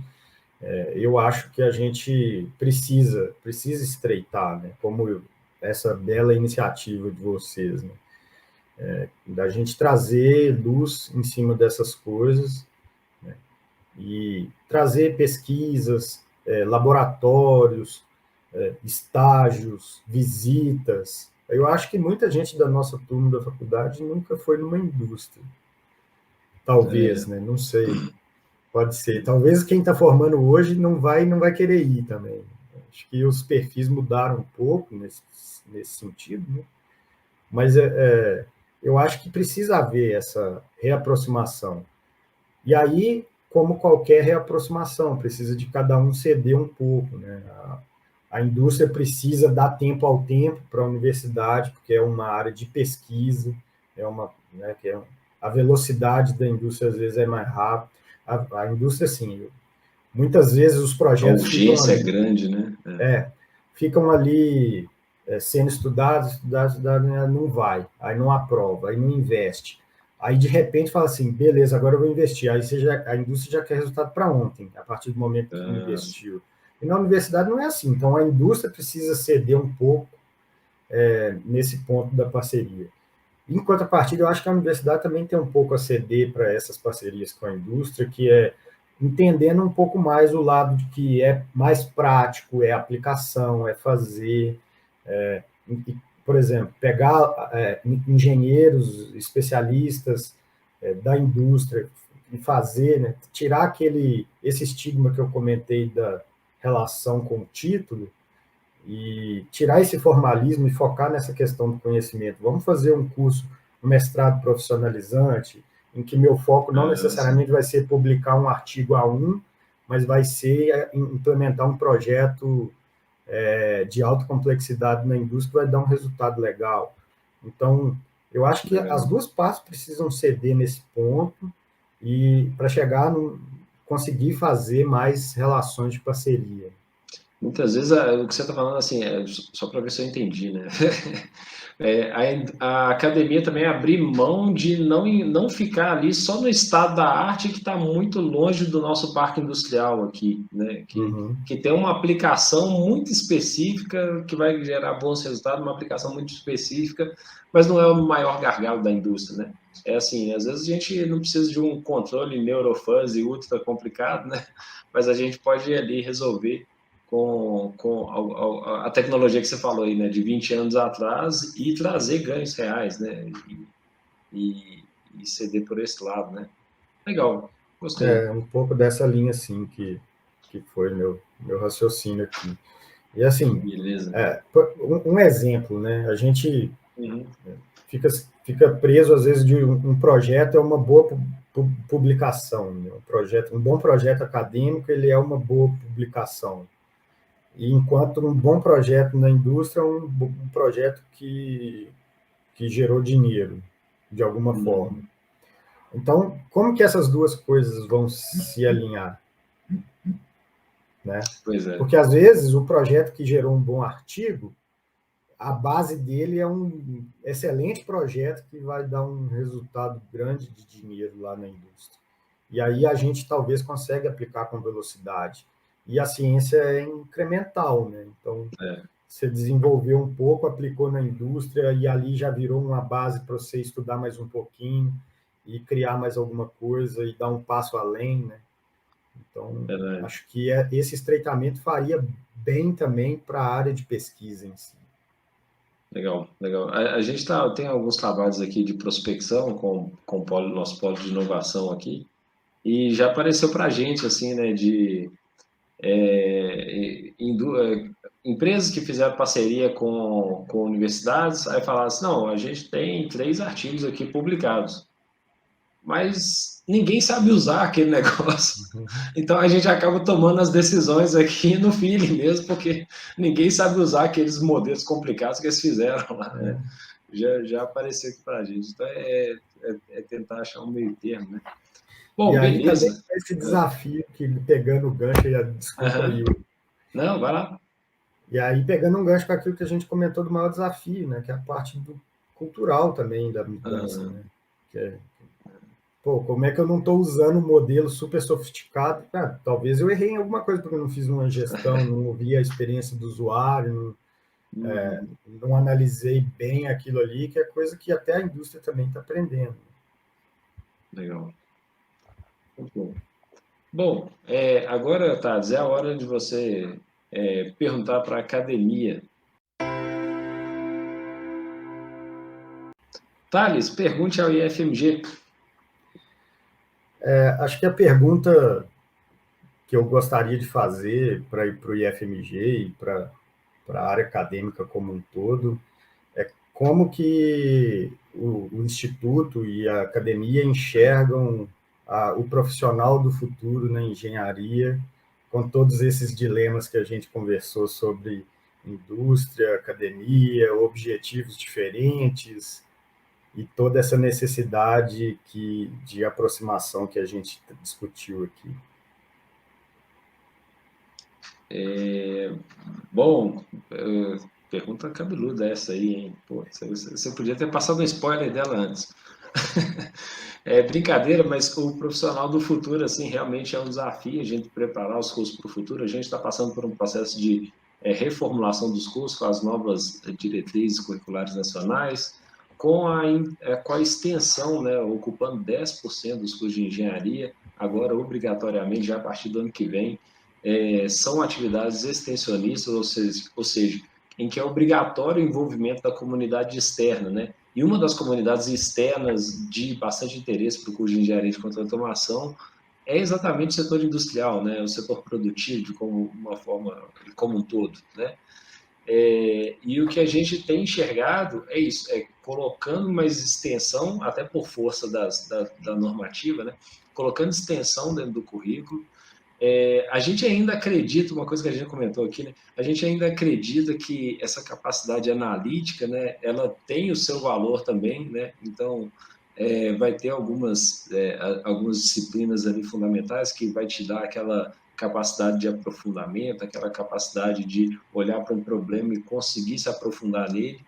eu acho que a gente precisa estreitar, né? Como essa bela iniciativa de vocês, né? Da gente trazer luz em cima dessas coisas, né? E trazer pesquisas, laboratórios, estágios, visitas. Eu acho que muita gente da nossa turma da faculdade nunca foi numa indústria. Talvez, né? Não sei. Pode ser. Talvez quem está formando hoje não vai querer ir também. Acho que os perfis mudaram um pouco nesse sentido, né? Mas eu acho que precisa haver essa reaproximação. E aí, como qualquer reaproximação, precisa de cada um ceder um pouco, né? A indústria precisa dar tempo ao tempo para a universidade, porque é uma área de pesquisa, né, a velocidade da indústria às vezes é mais rápida. A indústria, sim, muitas vezes os A projetos urgência é grande, né? ficam ali sendo estudados, né, não vai, aí não aprova, aí não investe. Aí, de repente, fala assim, beleza, agora eu vou investir. Aí a indústria já quer resultado para ontem, a partir do momento que investiu. E na universidade não é assim. Então, a indústria precisa ceder um pouco nesse ponto da parceria. Em contrapartida, eu acho que a universidade também tem um pouco a ceder para essas parcerias com a indústria, que é entendendo um pouco mais o lado de que é mais prático, é aplicação, é fazer, por exemplo, pegar engenheiros, especialistas da indústria e fazer, né, tirar esse estigma que eu comentei da relação com o título e tirar esse formalismo e focar nessa questão do conhecimento. Vamos fazer um curso, um mestrado profissionalizante, em que meu foco não necessariamente vai ser publicar um artigo A1, mas vai ser implementar um projeto de alta complexidade na indústria que vai dar um resultado legal. Então, eu acho que as duas partes precisam ceder nesse ponto e para conseguir fazer mais relações de parceria. Muitas vezes o que você está falando assim, só para ver se eu entendi, né? A academia também abrir mão de não ficar ali só no estado da arte que está muito longe do nosso parque industrial aqui, né? Que tem uma aplicação muito específica que vai gerar bons resultados, uma aplicação muito específica, mas não é o maior gargalo da indústria, né? É assim, às vezes a gente não precisa de um controle neurofuzzy ultra complicado, né? Mas a gente pode ir ali resolver com a tecnologia que você falou aí, né, de 20 anos atrás e trazer ganhos reais, né, e ceder por esse lado, né. Legal, gostei. Um pouco dessa linha, assim, que foi meu raciocínio aqui. E, assim, Beleza. um exemplo, né, a gente Uhum. fica preso, às vezes, de um projeto é uma boa publicação, né? Um bom projeto acadêmico, ele é uma boa publicação. E enquanto um bom projeto na indústria é um projeto que gerou dinheiro, de alguma forma. Então, como que essas duas coisas vão se alinhar? Né? Pois é. Porque, às vezes, o projeto que gerou um bom artigo, a base dele é um excelente projeto que vai dar um resultado grande de dinheiro lá na indústria. E aí a gente talvez consiga aplicar com velocidade. E a ciência é incremental, né? Então, você desenvolveu um pouco, aplicou na indústria e ali já virou uma base para você estudar mais um pouquinho e criar mais alguma coisa e dar um passo além, né? Então, acho que esse estreitamento faria bem também para a área de pesquisa em si. Legal, legal. A gente tem alguns trabalhos aqui de prospecção com o nosso polo de inovação aqui, e já apareceu para a gente, assim, né, de empresas que fizeram parceria com universidades, aí falaram assim, não, a gente tem 3 artigos aqui publicados, mas ninguém sabe usar aquele negócio. Então a gente acaba tomando as decisões aqui no feeling mesmo, porque ninguém sabe usar aqueles modelos complicados que eles fizeram lá, né? Já apareceu aqui para a gente. Então é tentar achar um meio termo, né? E Bom, aí também beleza. esse desafio que pegando o gancho, desculpa aí, Não, vai lá. e aí pegando um gancho com aquilo que a gente comentou do maior desafio, né, que é a parte cultural também da mudança, né, que é, pô, como é que eu não estou usando um modelo super sofisticado? Ah, talvez eu errei em alguma coisa porque eu não fiz uma gestão, não ouvi a experiência do usuário, não analisei bem aquilo ali, que é coisa que até a indústria também está aprendendo. Legal. Muito bom. Bom, agora, Thales, é a hora de você perguntar para a academia. Thales, pergunte ao IFMG. Acho que a pergunta que eu gostaria de fazer para ir para o IFMG e para a área acadêmica como um todo é como que o Instituto e a academia enxergam o profissional do futuro na engenharia, com todos esses dilemas que a gente conversou sobre indústria, academia, objetivos diferentes e toda essa necessidade de aproximação que a gente discutiu aqui. Bom, pergunta cabeluda essa aí, hein? Pô, você podia ter passado um spoiler dela antes. É brincadeira, mas o profissional do futuro, assim, realmente é um desafio a gente preparar os cursos para o futuro. A gente está passando por um processo de reformulação dos cursos com as novas diretrizes curriculares nacionais, com a extensão, né, ocupando 10% dos cursos de engenharia, agora obrigatoriamente, já a partir do ano que vem, são atividades extensionistas, ou seja, em que é obrigatório o envolvimento da comunidade externa, né? E uma das comunidades externas de bastante interesse para o curso de engenharia de controle de automação é exatamente o setor industrial, né? O setor produtivo, como uma forma, como um todo, né? E o que a gente tem enxergado é isso, colocando mais extensão, até por força da normativa, né? Colocando extensão dentro do currículo. A gente ainda acredita, uma coisa que a gente comentou aqui, né? A gente ainda acredita que essa capacidade analítica, né, ela tem o seu valor também, né? Então, vai ter algumas disciplinas ali fundamentais que vai te dar aquela capacidade de aprofundamento, aquela capacidade de olhar para um problema e conseguir se aprofundar nele.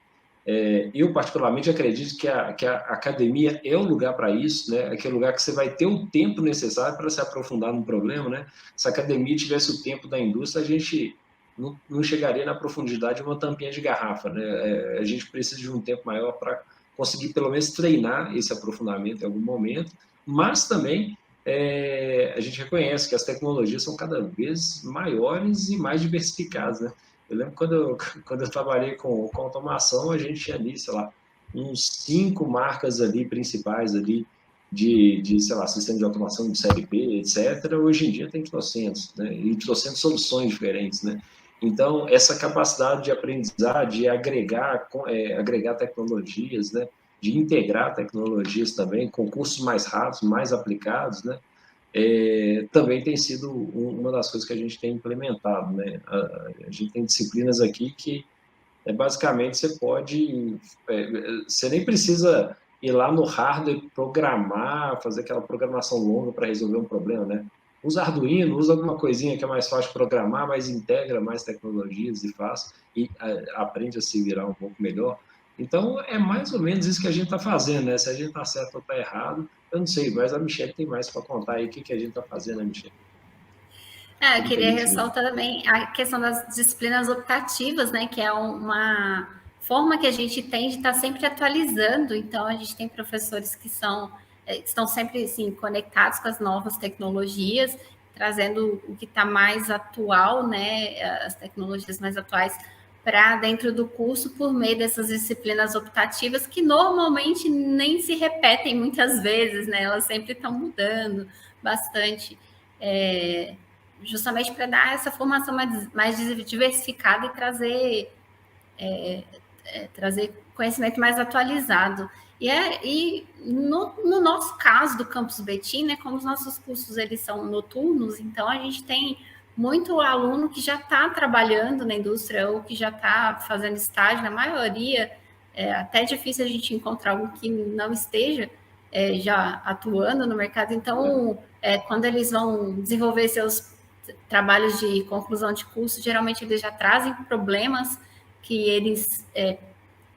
Eu, particularmente, acredito que a academia é o lugar para isso, né? Aquele lugar que você vai ter o tempo necessário para se aprofundar no problema, né? Se a academia tivesse o tempo da indústria, a gente não chegaria na profundidade de uma tampinha de garrafa, né? A gente precisa de um tempo maior para conseguir, pelo menos, treinar esse aprofundamento em algum momento, mas também a gente reconhece que as tecnologias são cada vez maiores e mais diversificadas, né? Eu lembro quando eu trabalhei com automação, a gente tinha ali, sei lá, uns 5 marcas ali principais ali sei lá, sistema de automação de série B, etc. Hoje em dia tem trocentos, né? E trocentos soluções diferentes, né? Então, essa capacidade de aprendizar, de agregar tecnologias, né? De integrar tecnologias também, com cursos mais rápidos, mais aplicados, né? Também tem sido uma das coisas que a gente tem implementado, né? A gente tem disciplinas aqui que basicamente você nem precisa ir lá no hardware programar, fazer aquela programação longa para resolver um problema, né? Usa Arduino, usa alguma coisinha que é mais fácil de programar, mas integra mais tecnologias e aprende a se virar um pouco melhor. Então, é mais ou menos isso que a gente está fazendo, né? Se a gente está certo ou está errado, eu não sei, mas a Michelle tem mais para contar aí o que a gente está fazendo, né, Michelle? Eu Tudo que a queria gente viu. ressaltar também a questão das disciplinas optativas, né, que é uma forma que a gente tem de estar sempre atualizando. Então, a gente tem professores que estão sempre assim, conectados com as novas tecnologias, trazendo o que está mais atual, né, as tecnologias mais atuais para dentro do curso por meio dessas disciplinas optativas que normalmente nem se repetem muitas vezes, né? Elas sempre estão mudando bastante, justamente para dar essa formação mais diversificada e trazer conhecimento mais atualizado. E no nosso caso do Campus Betim, né, como os nossos cursos eles são noturnos, então a gente tem muito aluno que já está trabalhando na indústria ou que já está fazendo estágio, na maioria, até difícil a gente encontrar algum que não esteja já atuando no mercado. Então, quando eles vão desenvolver seus trabalhos de conclusão de curso, geralmente eles já trazem problemas que eles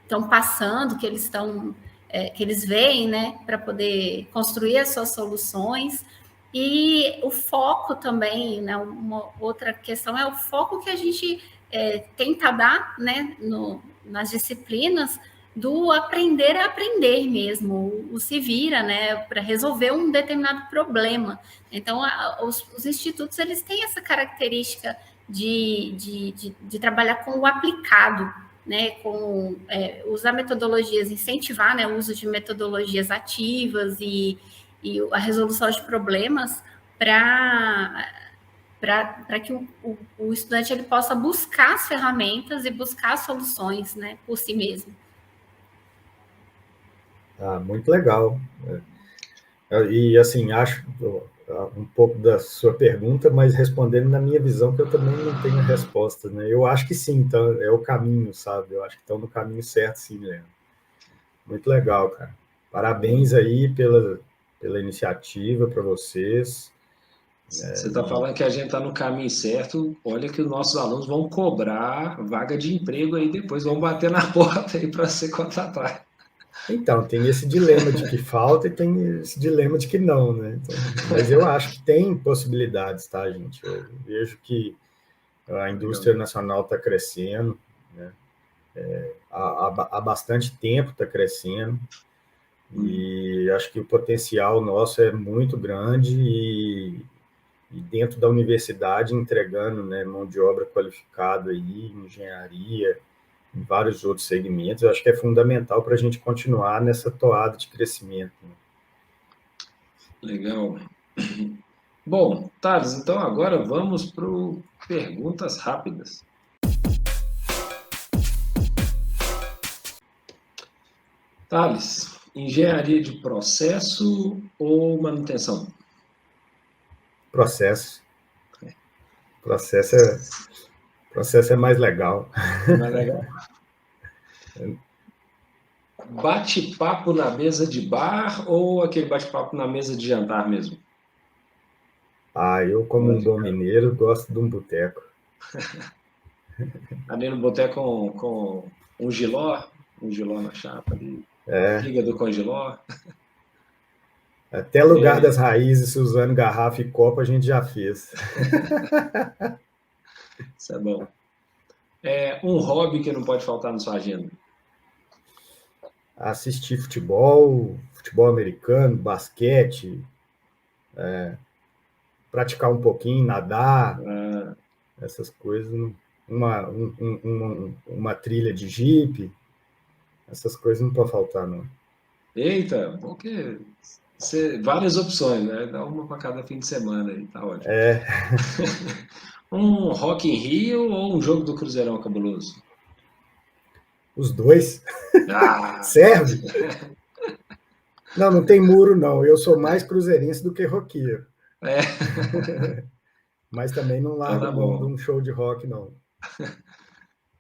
estão passando, que eles veem, né, para poder construir as suas soluções. E o foco também, né, uma outra questão é o foco que a gente tenta dar, né, nas disciplinas do aprender a aprender mesmo, o se vira, né, para resolver um determinado problema. Então, os institutos, eles têm essa característica de trabalhar com o aplicado, né, com usar metodologias, incentivar, né, o uso de metodologias ativas e a resolução de problemas para que o estudante ele possa buscar as ferramentas e buscar as soluções, né, por si mesmo. Muito legal. E, assim, acho um pouco da sua pergunta, mas respondendo na minha visão, que eu também não tenho resposta, né? Eu acho que sim, então, é o caminho, sabe? Eu acho que estão no caminho certo, sim, Leandro. Muito legal, cara. Parabéns aí pela iniciativa, para vocês. Você está falando que a gente está no caminho certo. Olha que os nossos alunos vão cobrar vaga de emprego aí depois, vão bater na porta aí para ser contratado. Então, tem esse dilema de que falta e tem esse dilema de que não, né? Então, mas eu acho que tem possibilidades, tá, gente? Eu vejo que a indústria nacional está crescendo, né? Há bastante tempo está crescendo, e acho que o potencial nosso é muito grande e dentro da universidade entregando, né, mão de obra qualificada aí, engenharia, em vários outros segmentos, eu acho que é fundamental para a gente continuar nessa toada de crescimento. Né? Legal. Bom, Thales, então agora vamos para perguntas rápidas. Thales, engenharia de processo ou manutenção? Processo. Processo é mais legal. Mais legal. Bate-papo na mesa de bar ou aquele bate-papo na mesa de jantar mesmo? Eu, como um bom mineiro, gosto de um boteco. Ali no boteco com um giló na chapa ali. Fígado com giló. Até lugar das raízes, usando garrafa e copo, a gente já fez. Isso é bom. Um hobby que não pode faltar na sua agenda? Assistir futebol americano, basquete, praticar um pouquinho, nadar, essas coisas. Uma trilha de jipe, essas coisas não podem faltar, não. Eita, porque várias opções, né? Dá uma para cada fim de semana aí, tá ótimo. Um Rock in Rio ou um jogo do Cruzeirão cabuloso? Os dois. Serve? Não tem muro, não. Eu sou mais cruzeirense do que roqueiro. Mas também não largo a mão de um show de rock, não.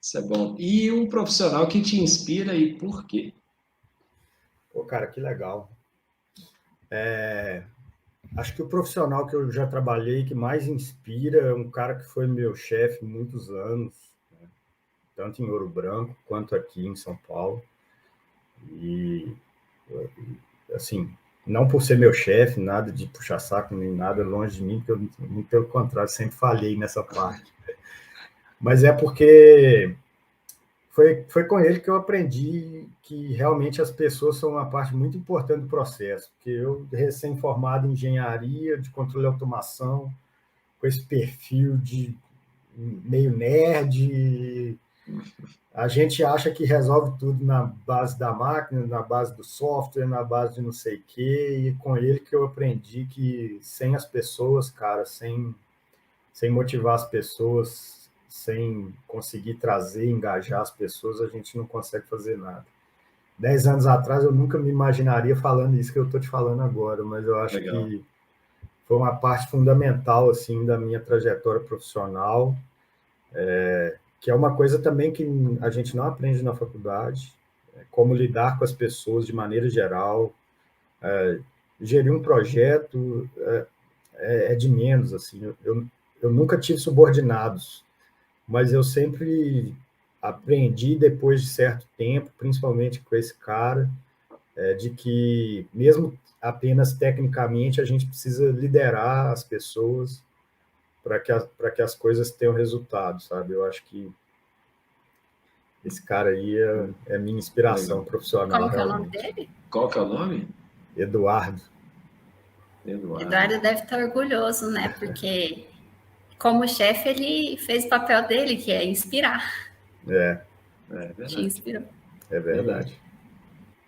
Isso é bom. E um profissional que te inspira e por quê? Pô, cara, que legal. Acho que o profissional que eu já trabalhei, que mais inspira, é um cara que foi meu chefe muitos anos, né? Tanto em Ouro Branco quanto aqui em São Paulo. E, assim, não por ser meu chefe, nada de puxar saco, nem nada longe de mim, porque eu, pelo contrário, sempre falhei nessa parte. Mas é porque foi com ele que eu aprendi que realmente as pessoas são uma parte muito importante do processo, porque eu, recém-formado em engenharia, de controle e automação, com esse perfil de meio nerd, A gente acha que resolve tudo na base da máquina, na base do software, na base de não sei o quê, e com ele que eu aprendi que sem as pessoas, cara, sem motivar as pessoas, sem conseguir trazer, engajar as pessoas, a gente não consegue fazer nada. 10 anos atrás eu nunca me imaginaria falando isso que eu estou te falando agora, mas eu acho Legal. que foi uma parte fundamental assim da minha trajetória profissional, que é uma coisa também que a gente não aprende na faculdade, como lidar com as pessoas de maneira geral, gerir um projeto é de menos, assim, eu nunca tive subordinados, mas eu sempre aprendi depois de certo tempo, principalmente com esse cara, de que mesmo apenas tecnicamente a gente precisa liderar as pessoas para que as coisas tenham resultado, sabe? Eu acho que esse cara aí é minha inspiração Legal. profissional, Como que é o nome realmente. dele? Qual que é o nome? Eduardo. Eduardo deve estar orgulhoso, né? Porque como chefe ele fez o papel dele, que é inspirar. É É Te verdade. inspirou. É verdade.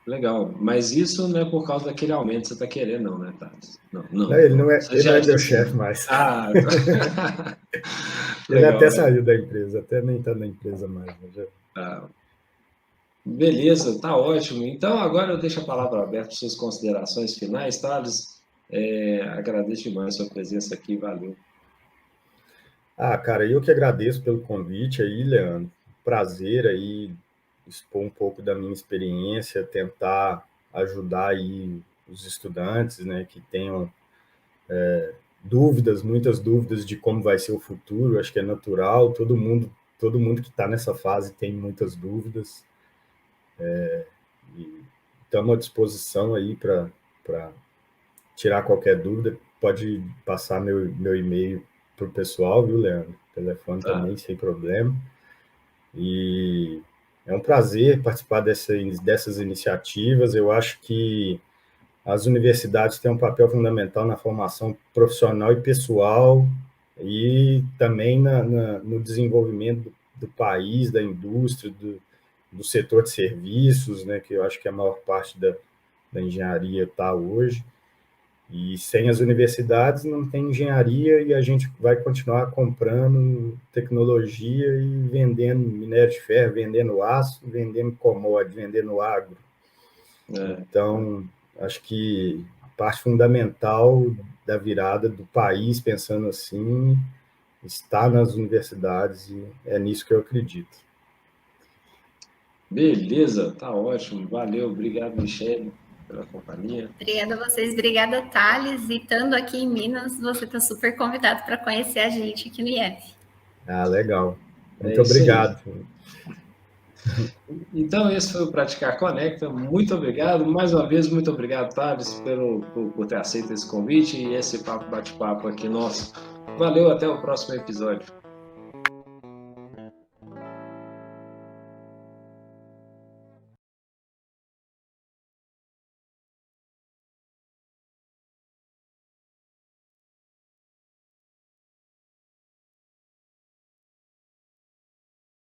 Legal. Mas isso não é por causa daquele aumento que você está querendo, não, né, Thales? Não, ele não Você é já meu disse. chefe mais. Ah, Ele legal, até né? saiu da empresa, até nem está na empresa mais. Ah, beleza, tá ótimo. Então, agora eu deixo a palavra aberta para suas considerações finais, Thales. Agradeço demais a sua presença aqui, valeu. Cara, eu que agradeço pelo convite aí, Leandro. Prazer aí expor um pouco da minha experiência, tentar ajudar aí os estudantes, né, que tenham dúvidas, muitas dúvidas de como vai ser o futuro. Acho que é natural, todo mundo que está nessa fase tem muitas dúvidas. E estamos à disposição aí para tirar qualquer dúvida. Pode passar meu e-mail para o pessoal, viu, Leandro? Telefone Tá. também, sem problema. E é um prazer participar dessas iniciativas. Eu acho que as universidades têm um papel fundamental na formação profissional e pessoal e também no desenvolvimento do país, da indústria, do setor de serviços, né, que eu acho que a maior parte da engenharia está hoje. E sem as universidades não tem engenharia e a gente vai continuar comprando tecnologia e vendendo minério de ferro, vendendo aço, vendendo commodity, vendendo agro. Então, acho que a parte fundamental da virada do país, pensando assim, está nas universidades e é nisso que eu acredito. Beleza, tá ótimo. Valeu, obrigado, Michele, pela companhia. Obrigada a vocês, obrigada, Thales. E estando aqui em Minas, você está super convidado para conhecer a gente aqui no IEF. Legal. Muito É isso aí. obrigado. Então, esse foi o Praticar Conecta. Muito obrigado. Mais uma vez, muito obrigado, Thales, por ter aceito esse convite e esse bate-papo aqui nosso. Valeu, até o próximo episódio.